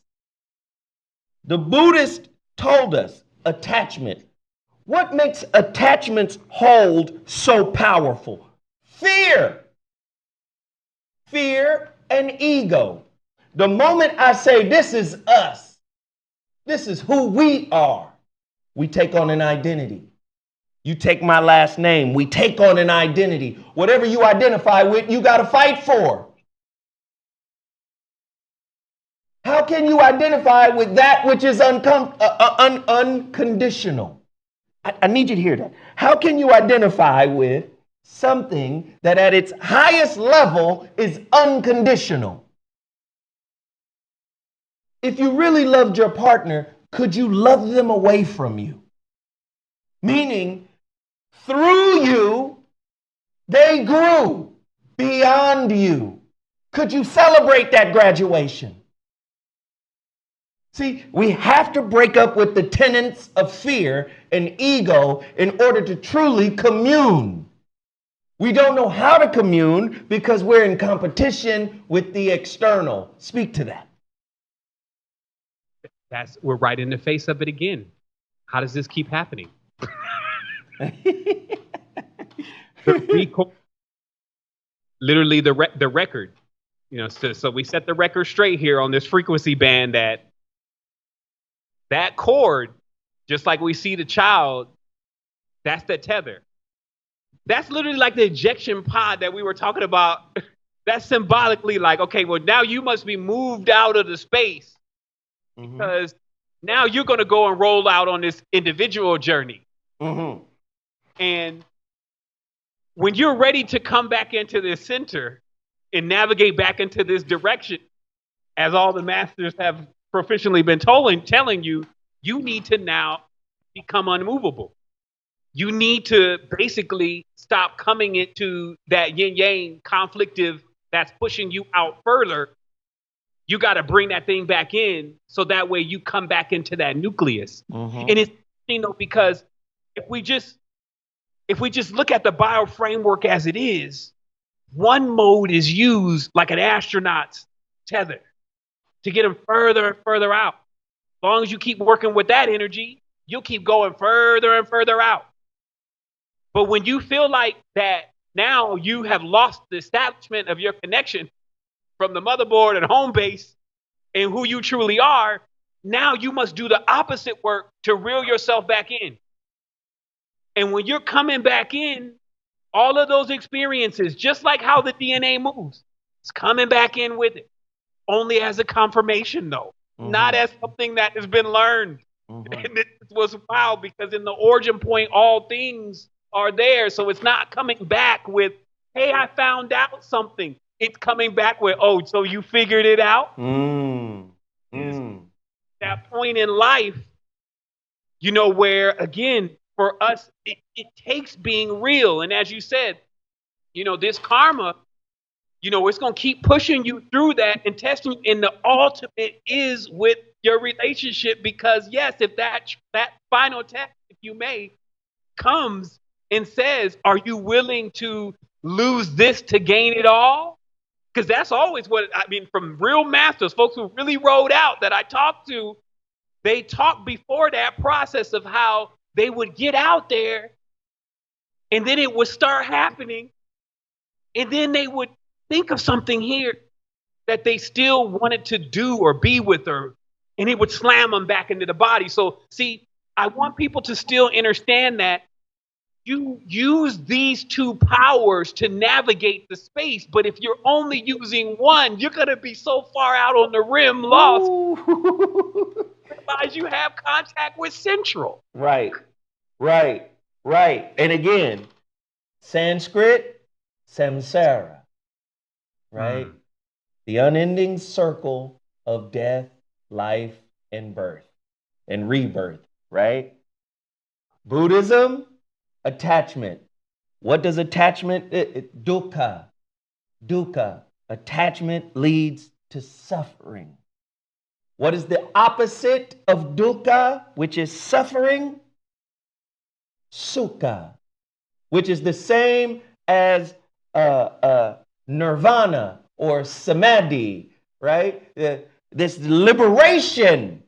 The Buddhist told us attachment. What makes attachments hold so powerful? Fear. Fear and ego. The moment I say this is us, this is who we are, we take on an identity. You take my last name, we take on an identity. Whatever you identify with, you got to fight for. How can you identify with that which is unconditional? I need you to hear that. How can you identify with something that at its highest level is unconditional? If you really loved your partner, could you love them away from you? Meaning, through you, they grew beyond you. Could you celebrate that graduation? See, we have to break up with the tenets of fear and ego in order to truly commune. We don't know how to commune because we're in competition with the external. Speak to that. We're right in the face of it again. How does this keep happening? Literally the record. So we set the record straight here on this frequency band that chord, just like we see the child, that's the tether. That's literally like the ejection pod that we were talking about. That's symbolically like, okay, well, now you must be moved out of the space because now you're going to go and roll out on this individual journey. And when you're ready to come back into this center and navigate back into this direction, as all the masters have proficiently been telling you, you need to now become unmovable. You need to basically stop coming into that yin-yang conflictive that's pushing you out further. You got to bring that thing back in so that way you come back into that nucleus. And it's, because if we just look at the bio framework as it is, one mode is used like an astronaut's tether to get them further and further out. As long as you keep working with that energy, you'll keep going further and further out. But when you feel like that now you have lost the establishment of your connection from the motherboard and home base and who you truly are, now you must do the opposite work to reel yourself back in. And when you're coming back in, all of those experiences, just like how the DNA moves, it's coming back in with it. Only as a confirmation, though, not as something that has been learned. And it was wild because in the origin point, all things are there. So it's not coming back with, hey, I found out something. It's coming back with, oh, so you figured it out? That point in life, where, again, for us, it takes being real. And as you said, this karma, it's going to keep pushing you through that and testing you. And the ultimate is with your relationship, because yes, if that final test, if you may, comes and says, are you willing to lose this to gain it all? Because that's always what, from real masters, folks who really rode out that I talked to, they talked before that process of how they would get out there and then it would start happening. And then they would think of something here that they still wanted to do or be with her, and it would slam them back into the body. So, see, I want people to still understand that you use these two powers to navigate the space, but if you're only using one, you're going to be so far out on the rim, lost. Realize you have contact with Central. Right. And again, Sanskrit, samsara, right? The unending circle of death, life, and birth and rebirth, right? Buddhism, attachment. What does attachment? Dukkha. Attachment leads to suffering. What is the opposite of dukkha, which is suffering? Sukha, which is the same as nirvana or samadhi, right? This liberation.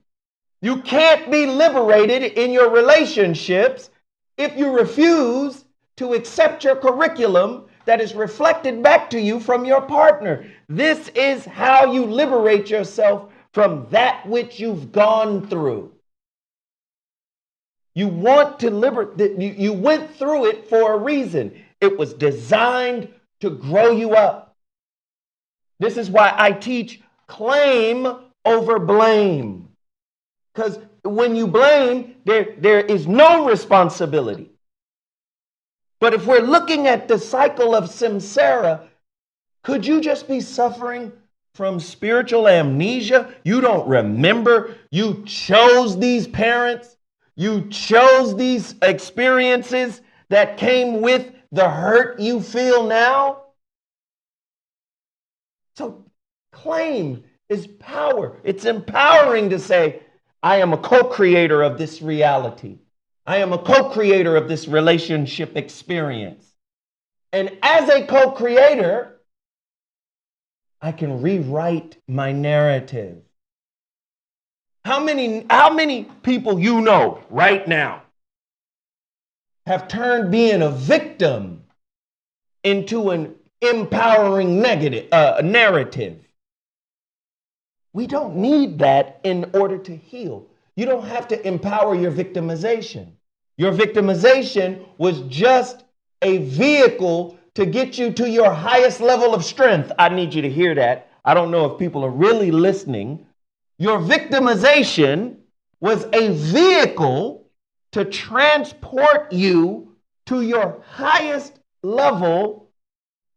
You can't be liberated in your relationships if you refuse to accept your curriculum that is reflected back to you from your partner. This is how you liberate yourself from that which you've gone through. You want to liberate, you went through it for a reason. It was designed to grow you up. This is why I teach claim over blame. Because when you blame, there is no responsibility. But if we're looking at the cycle of samsara, could you just be suffering from spiritual amnesia? You don't remember. You chose these parents. You chose these experiences that came with the hurt you feel now. So claim is power. It's empowering to say, I am a co-creator of this reality. I am a co-creator of this relationship experience. And as a co-creator, I can rewrite my narrative. How many people you know right now have turned being a victim into an empowering narrative? We don't need that in order to heal. You don't have to empower your victimization. Your victimization was just a vehicle to get you to your highest level of strength. I need you to hear that. I don't know if people are really listening. Your victimization was a vehicle to transport you to your highest level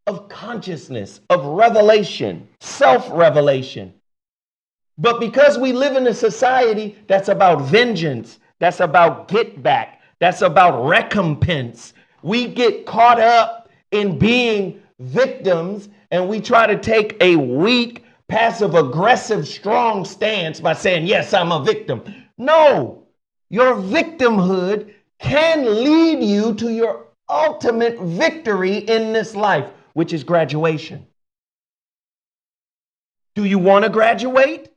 of consciousness, of revelation, self-revelation. But because we live in a society that's about vengeance, that's about get back, that's about recompense, we get caught up in being victims, and we try to take a weak, passive aggressive, strong stance by saying, yes, I'm a victim. No, your victimhood can lead you to your ultimate victory in this life, which is graduation. Do you want to graduate?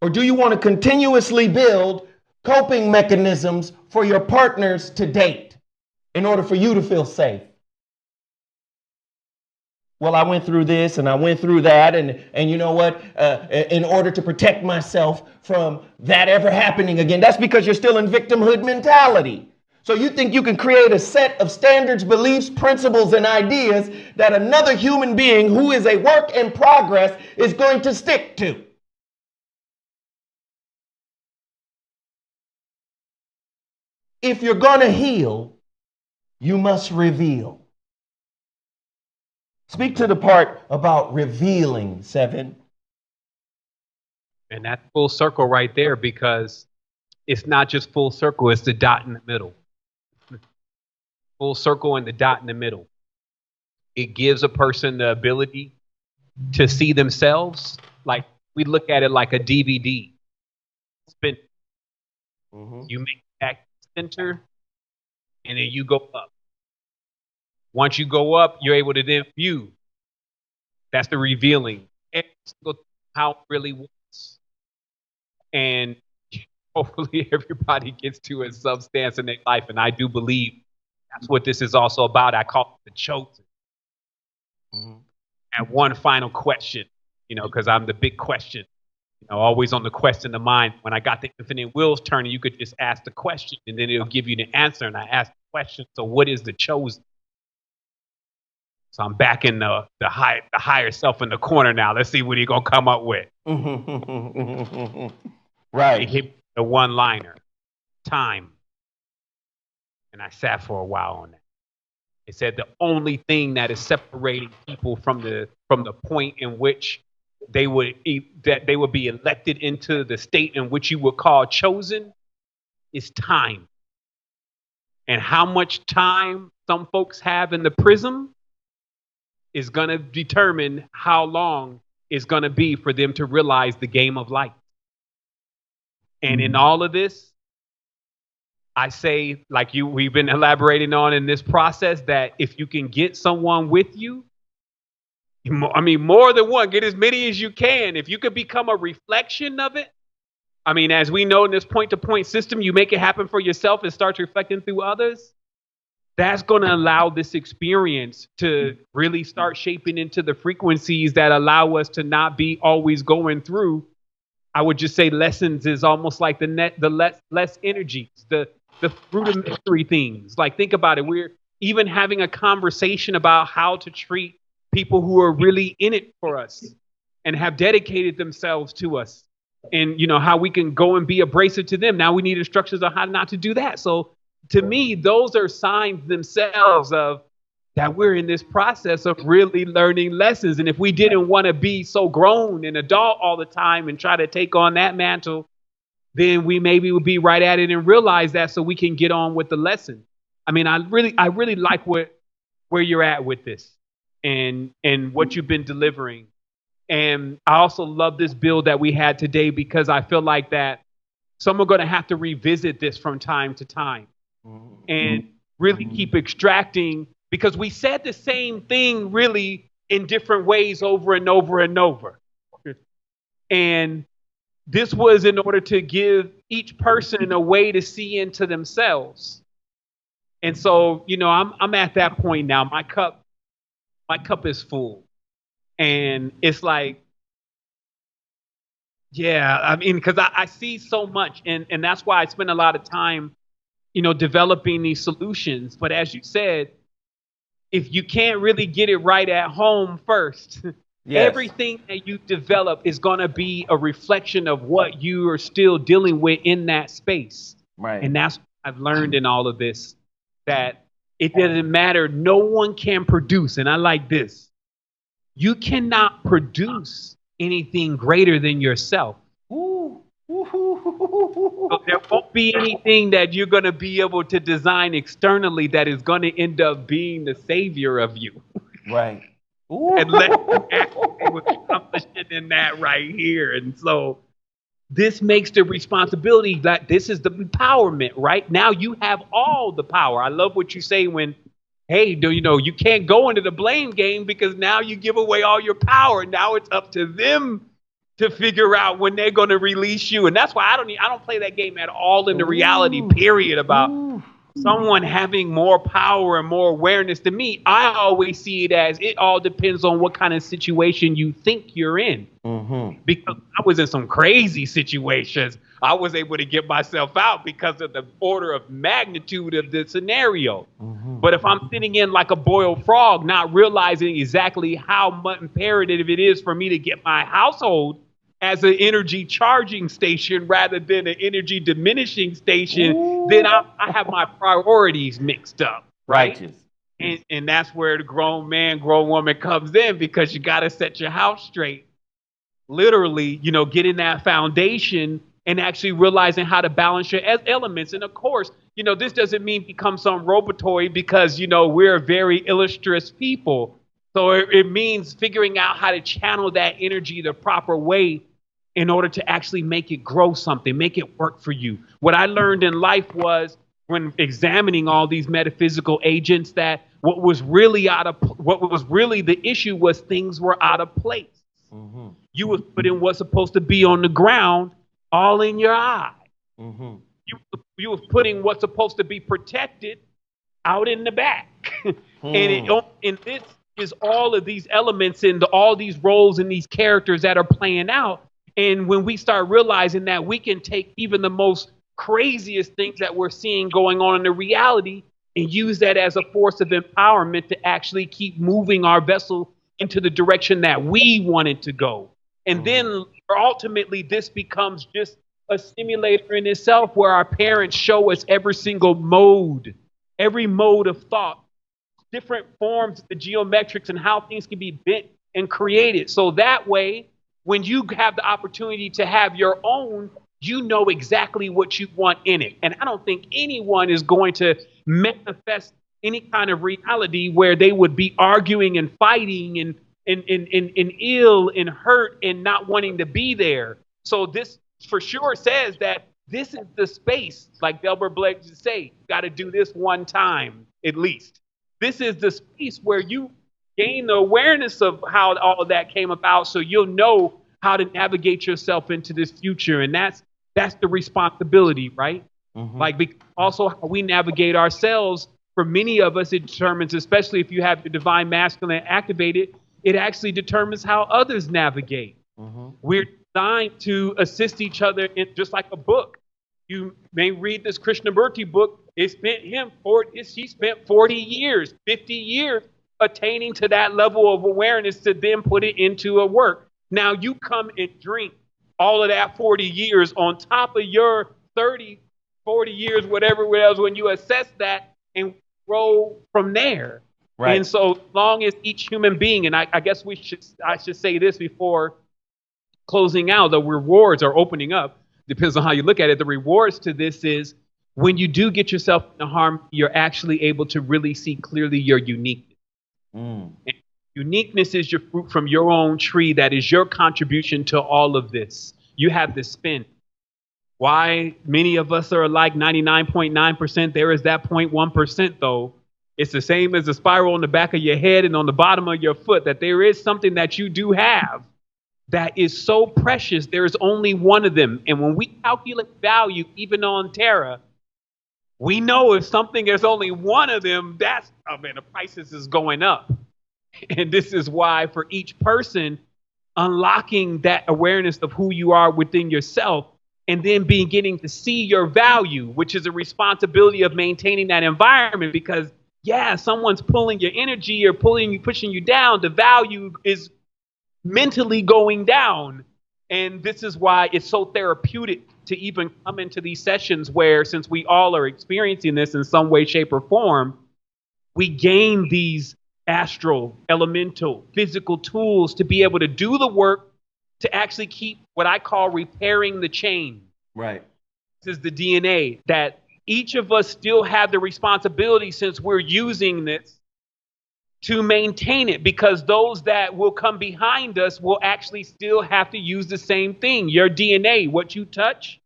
Or do you want to continuously build coping mechanisms for your partners to date in order for you to feel safe? Well, I went through this and I went through that, and you know what? In order to protect myself from that ever happening again, that's because you're still in victimhood mentality. So you think you can create a set of standards, beliefs, principles, and ideas that another human being who is a work in progress is going to stick to. If you're going to heal, you must reveal. Speak to the part about revealing, Sevan. And that's full circle right there, because it's not just full circle, it's the dot in the middle. Full circle and the dot in the middle. It gives a person the ability to see themselves. Like, we look at it like a DVD. Spin. You make that center, and then you go up. Once you go up, you're able to then view. That's the revealing. How it really was. And hopefully everybody gets to a substance in their life. And I do believe that's what this is also about. I call it the chosen. And one final question, because I'm the big question. Always on the question of mind. When I got the infinite wheels turning, you could just ask the question and then it'll give you the answer. And I asked the question, so what is the chosen? So I'm back in the higher self in the corner now. Let's see what he's going to come up with. Right. He hit the one-liner, time. And I sat for a while on that. It said the only thing that is separating people from the point in which they would be elected into the state in which you would call chosen is time. And how much time some folks have in the prism is going to determine how long it's going to be for them to realize the game of life. And in all of this, I say, like we've been elaborating on in this process, that if you can get someone with you, more than one, get as many as you can. If you could become a reflection of it, as we know in this point-to-point system, you make it happen for yourself and start reflecting through others. That's going to allow this experience to really start shaping into the frequencies that allow us to not be always going through. I would just say lessons is almost like the less energies, the rudimentary things. Like, think about it. We're even having a conversation about how to treat people who are really in it for us and have dedicated themselves to us, and how we can go and be abrasive to them. Now we need instructions on how not to do that. So to me, those are signs themselves of that we're in this process of really learning lessons. And if we didn't want to be so grown and adult all the time and try to take on that mantle, then we maybe would be right at it and realize that, so we can get on with the lesson. I really like where you're at with this and what you've been delivering. And I also love this build that we had today, because I feel like that some are going to have to revisit this from time to time and really keep extracting, because we said the same thing really in different ways over and over and over. And this was in order to give each person a way to see into themselves. And so, I'm at that point now. My cup is full. And it's like, yeah, because I see so much. And that's why I spend a lot of time developing these solutions. But as you said, if you can't really get it right at home first, Yes. everything that you develop is going to be a reflection of what you are still dealing with in that space. Right. And that's what I've learned in all of this, that it doesn't matter. No one can produce. And I like this. You cannot produce anything greater than yourself. Ooh. So there won't be anything that you're going to be able to design externally that is going to end up being the savior of you. Right. Unless you actually accomplish it in that right here. And so this makes the responsibility that this is the empowerment, right? Now you have all the power. I love what you say when, hey, you can't go into the blame game because now you give away all your power. Now it's up to them to figure out when they're going to release you. And that's why I don't play that game at all in the reality period about someone having more power and more awareness than me. I always see it as it all depends on what kind of situation you think you're in. Mm-hmm. Because I was in some crazy situations. I was able to get myself out because of the order of magnitude of the scenario. Mm-hmm. But if I'm sitting in like a boiled frog, not realizing exactly how much imperative it is for me to get my household as an energy charging station rather than an energy diminishing station, then I have my priorities mixed up, right? Righteous. And that's where the grown man, grown woman comes in, because you got to set your house straight. Literally, getting that foundation and actually realizing how to balance your elements. And of course, this doesn't mean become some robotoid, because, we're very illustrious people. So it means figuring out how to channel that energy the proper way in order to actually make it grow something, make it work for you. What I learned in life was, when examining all these metaphysical agents, that what was really the issue was things were out of place. Mm-hmm. You was putting what's supposed to be on the ground all in your eye. Mm-hmm. You was putting what's supposed to be protected out in the back. And this is all of these elements and all these roles and these characters that are playing out. And when we start realizing that we can take even the most craziest things that we're seeing going on in the reality and use that as a force of empowerment to actually keep moving our vessel into the direction that we want it to go. And then ultimately this becomes just a stimulator in itself, where our parents show us every single mode, every mode of thought, different forms of the geometrics and how things can be bent and created. So that way, when you have the opportunity to have your own, you know exactly what you want in it. And I don't think anyone is going to manifest any kind of reality where they would be arguing and fighting and ill and hurt and not wanting to be there. So this for sure says that this is the space, like Delbert Blake would say, you got to do this one time at least. This is the space where you gain the awareness of how all of that came about, so you'll know how to navigate yourself into this future. And that's the responsibility, right? Mm-hmm. Like also how we navigate ourselves. For many of us, it determines, especially if you have the divine masculine activated, it actually determines how others navigate. Mm-hmm. We're designed to assist each other in just like a book. You may read this Krishnamurti book. He spent 40 years, 50 years attaining to that level of awareness to then put it into a work. Now you come and drink all of that 40 years on top of your 30, 40 years, whatever it was, when you assess that and roll from there. Right. And so long as each human being, and I guess I should say this before closing out, the rewards are opening up. Depends on how you look at it. The rewards to this is when you do get yourself in harm, you're actually able to really see clearly your uniqueness. And uniqueness is your fruit from your own tree. That is your contribution to all of this. You have the spin. Why many of us are like 99.9%. There is that 0.1% though. It's the same as the spiral on the back of your head and on the bottom of your foot, that there is something that you do have that is so precious. There is only one of them. And when we calculate value, even on Terra, we know if something is only one of them, the prices is going up. And this is why for each person, unlocking that awareness of who you are within yourself and then beginning to see your value, which is a responsibility of maintaining that environment. Because yeah, someone's pulling your energy or pushing you down. The value is mentally going down. And this is why it's so therapeutic to even come into these sessions where, since we all are experiencing this in some way, shape, or form, we gain these astral, elemental, physical tools to be able to do the work to actually keep what I call repairing the chain. Right. This is the DNA that each of us still have the responsibility, since we're using this, to maintain it, because those that will come behind us will actually still have to use the same thing. Your DNA, what you touch,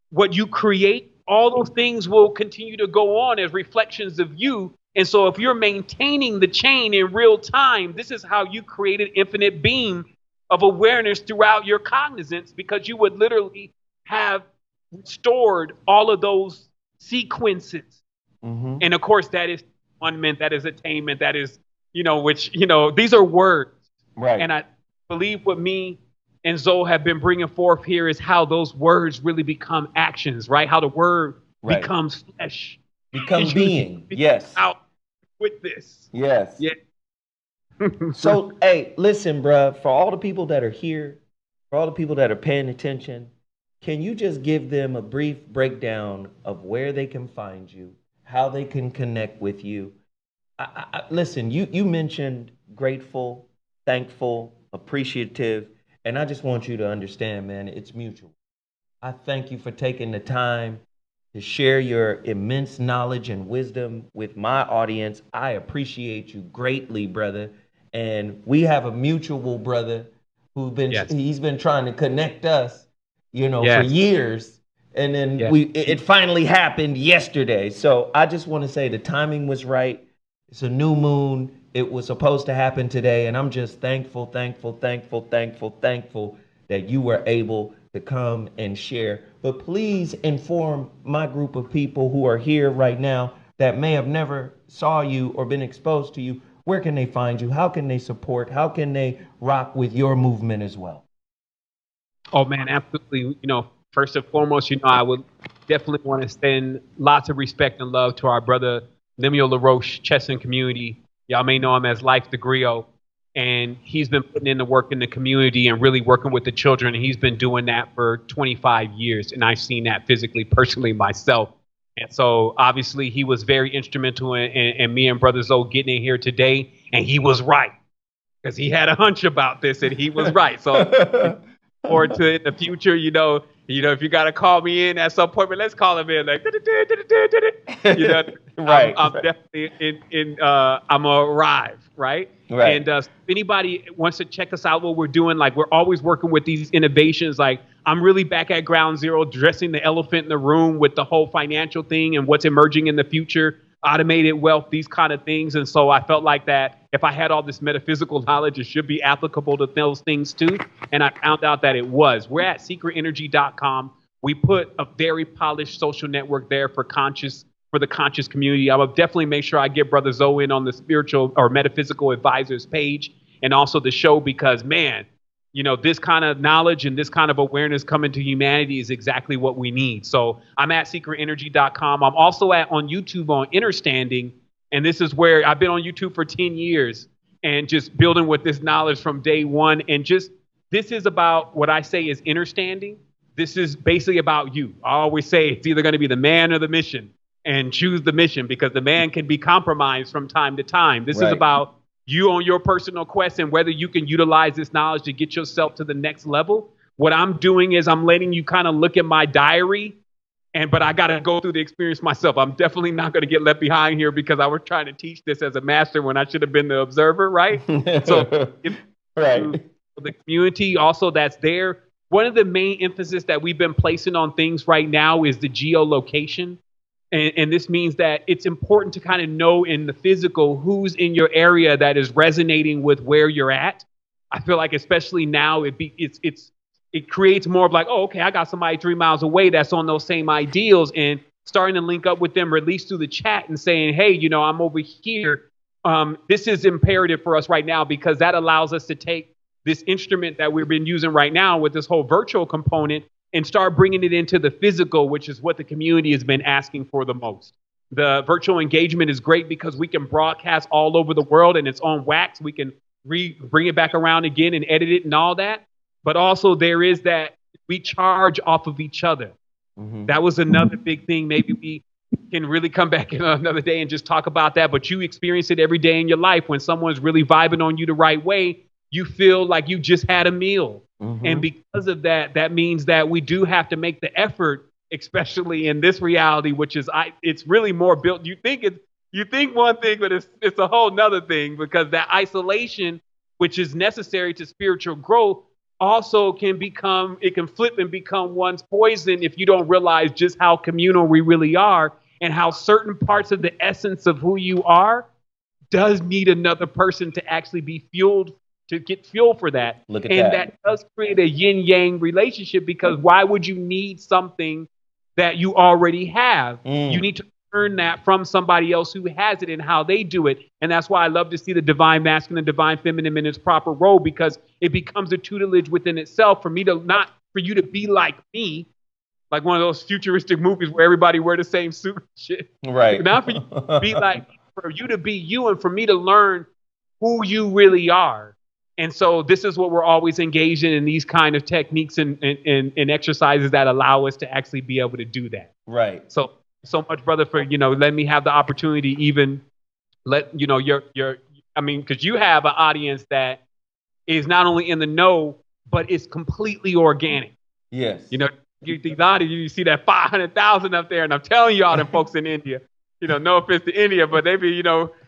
what you create, all those things will continue to go on as reflections of you. And so if you're maintaining the chain in real time, this is how you create an infinite beam of awareness throughout your cognizance, because you would literally have stored all of those sequences. Mm-hmm. And of course, that is atonement, that is attainment, that is, which, these are words. Right. And I believe what me and Zoe have been bringing forth here is how those words really become actions, right? How the word becomes flesh. Become being. Yes. Out with this. Yes. Yeah. So, hey, listen, bruh, for all the people that are here, for all the people that are paying attention, can you just give them a brief breakdown of where they can find you, how they can connect with you? Listen, you mentioned grateful, thankful, appreciative, and I just want you to understand, man, it's mutual. I thank you for taking the time to share your immense knowledge and wisdom with my audience. I appreciate you greatly, brother. And we have a mutual brother he's been trying to connect us, for years. And then it finally happened yesterday. So I just want to say the timing was right. It's a new moon. It was supposed to happen today. And I'm just thankful that you were able to come and share. But please inform my group of people who are here right now that may have never saw you or been exposed to you. Where can they find you? How can they support? How can they rock with your movement as well? Oh, man, absolutely. First and foremost, I would definitely want to send lots of respect and love to our brother, Lemuel LaRoche, Chesson community. Y'all may know him as Life the Griot. And he's been putting in the work in the community and really working with the children. And he's been doing that for 25 years. And I've seen that physically, personally myself. And so obviously he was very instrumental in me and Brother Zoe getting in here today. And he was right, because he had a hunch about this and he was right. So forward to in the future, if you got to call me in at some point, but let's call him in like, right. I'm definitely I'm gonna arrive. Right. And if anybody wants to check us out, what we're doing, like, we're always working with these innovations. Like, I'm really back at ground zero, dressing the elephant in the room with the whole financial thing and what's emerging in the future, automated wealth, these kind of things. And so I felt like that if I had all this metaphysical knowledge, it should be applicable to those things too. And I found out that it was. We're at secretenergy.com. We put a very polished social network there for the conscious community. I will definitely make sure I get Brother Zoe in on the spiritual or metaphysical advisors page, and also the show, because, man, this kind of knowledge and this kind of awareness coming to humanity is exactly what we need. So I'm at secretenergy.com. I'm also on YouTube on Understanding. And this is where I've been on YouTube for 10 years and just building with this knowledge from day one. And this is about what I say is understanding. This is basically about you. I always say it's either going to be the man or the mission, and choose the mission, because the man can be compromised from time to time. This is about you on your personal quest and whether you can utilize this knowledge to get yourself to the next level. What I'm doing is I'm letting you kind of look at my diary, but I got to go through the experience myself. I'm definitely not going to get left behind here, because I was trying to teach this as a master when I should have been the observer, right? So the community also that's there. One of the main emphasis that we've been placing on things right now is the geolocation. And this means that it's important to kind of know in the physical who's in your area that is resonating with where you're at. I feel like especially now it creates more of like, oh, okay, I got somebody 3 miles away that's on those same ideals, and starting to link up with them, or at least through the chat, and saying, hey, I'm over here. This is imperative for us right now, because that allows us to take this instrument that we've been using right now with this whole virtual component and start bringing it into the physical, which is what the community has been asking for the most. The virtual engagement is great because we can broadcast all over the world and it's on wax. We can bring it back around again and edit it and all that. But also there is that we charge off of each other. Mm-hmm. That was another big thing. Maybe we can really come back another day and just talk about that. But you experience it every day in your life. When someone's really vibing on you the right way, you feel like you just had a meal. Mm-hmm. And because of that, that means that we do have to make the effort, especially in this reality, which is it's really more built. You think one thing, but it's a whole nother thing, because that isolation, which is necessary to spiritual growth, also can flip and become one's poison if you don't realize just how communal we really are, and how certain parts of the essence of who you are does need another person to actually be fueled, to get fuel for that. Look at and that does create a yin-yang relationship, because why would you need something that you already have? You need to learn that from somebody else who has it and how they do it. And that's why I love to see the divine masculine and divine feminine in its proper role, because it becomes a tutelage within itself for you to be like me, like one of those futuristic movies where everybody wear the same suit and shit. Right. Not for you to be like me, for you to be you, and for me to learn who you really are. And so this is what we're always engaged in these kind of techniques and exercises that allow us to actually be able to do that. Right. So much, brother, for, letting me have the opportunity, even let, because you have an audience that is not only in the know, but it's completely organic. Yes. You see that 500,000 up there, and I'm telling y'all, the folks in India, no offense to India, but they be,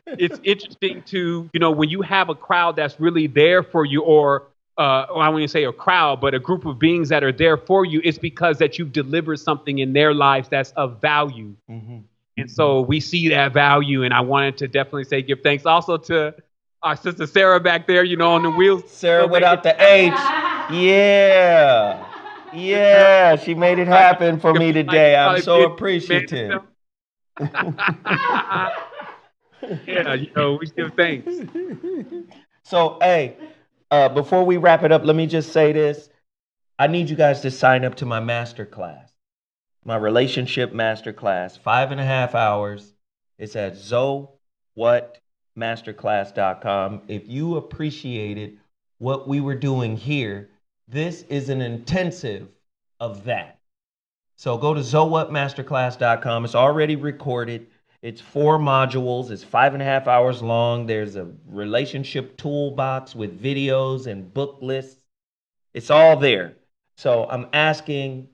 it's interesting to, when you have a crowd that's really there for you, or I wouldn't say a crowd, but a group of beings that are there for you, it's because that you've delivered something in their lives that's of value. Mm-hmm. And so we see that value, and I wanted to definitely say give thanks also to our sister Sarah back there, on the wheels. Sarah without the H. Yeah. Yeah, she made it happen for me today. I'm so appreciative. Yeah, we give thanks. So, hey, before we wrap it up, let me just say this. I need you guys to sign up to my masterclass, my relationship masterclass, 5.5 hours. It's at zowhatmasterclass.com. If you appreciated what we were doing here, this is an intensive of that. So go to zowhatmasterclass.com. It's already recorded. It's 4 modules. It's 5.5 hours long. There's a relationship toolbox with videos and book lists. It's all there. So I'm asking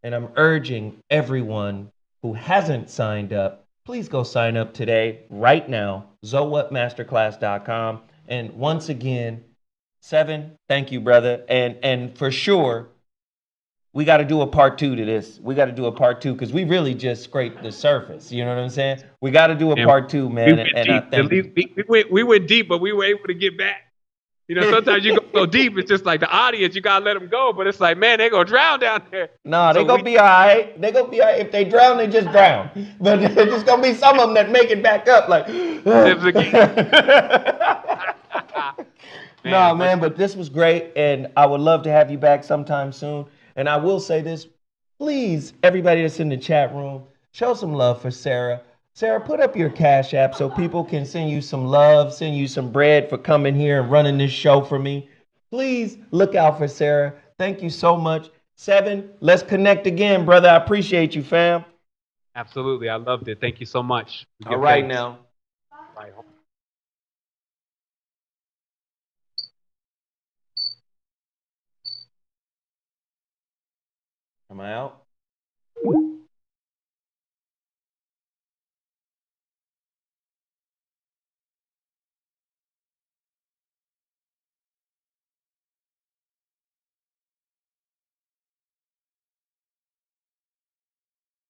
and I'm urging everyone who hasn't signed up, please go sign up today, right now, zowhatmasterclass.com. And once again, Sevan, thank you, brother. And for sure, we got to do a part 2 to this. We got to do a part 2 because we really just scraped the surface. You know what I'm saying? We got to do a part 2, man. And I think we went deep, but we were able to get back. Sometimes you go so deep, it's just like the audience, you got to let them go. But it's like, man, they're going to drown down there. No, they're going to be all right. They're going to be all right. If they drown, they just drown. But there's just going to be some of them that make it back up. Like, man, but this was great. And I would love to have you back sometime soon. And I will say this, please, everybody that's in the chat room, show some love for Sarah. Sarah, put up your Cash App so people can send you some love, send you some bread for coming here and running this show for me. Please look out for Sarah. Thank you so much. Sevan, let's connect again, brother. I appreciate you, fam. Absolutely. I loved it. Thank you so much. All right now. Bye. Am I out?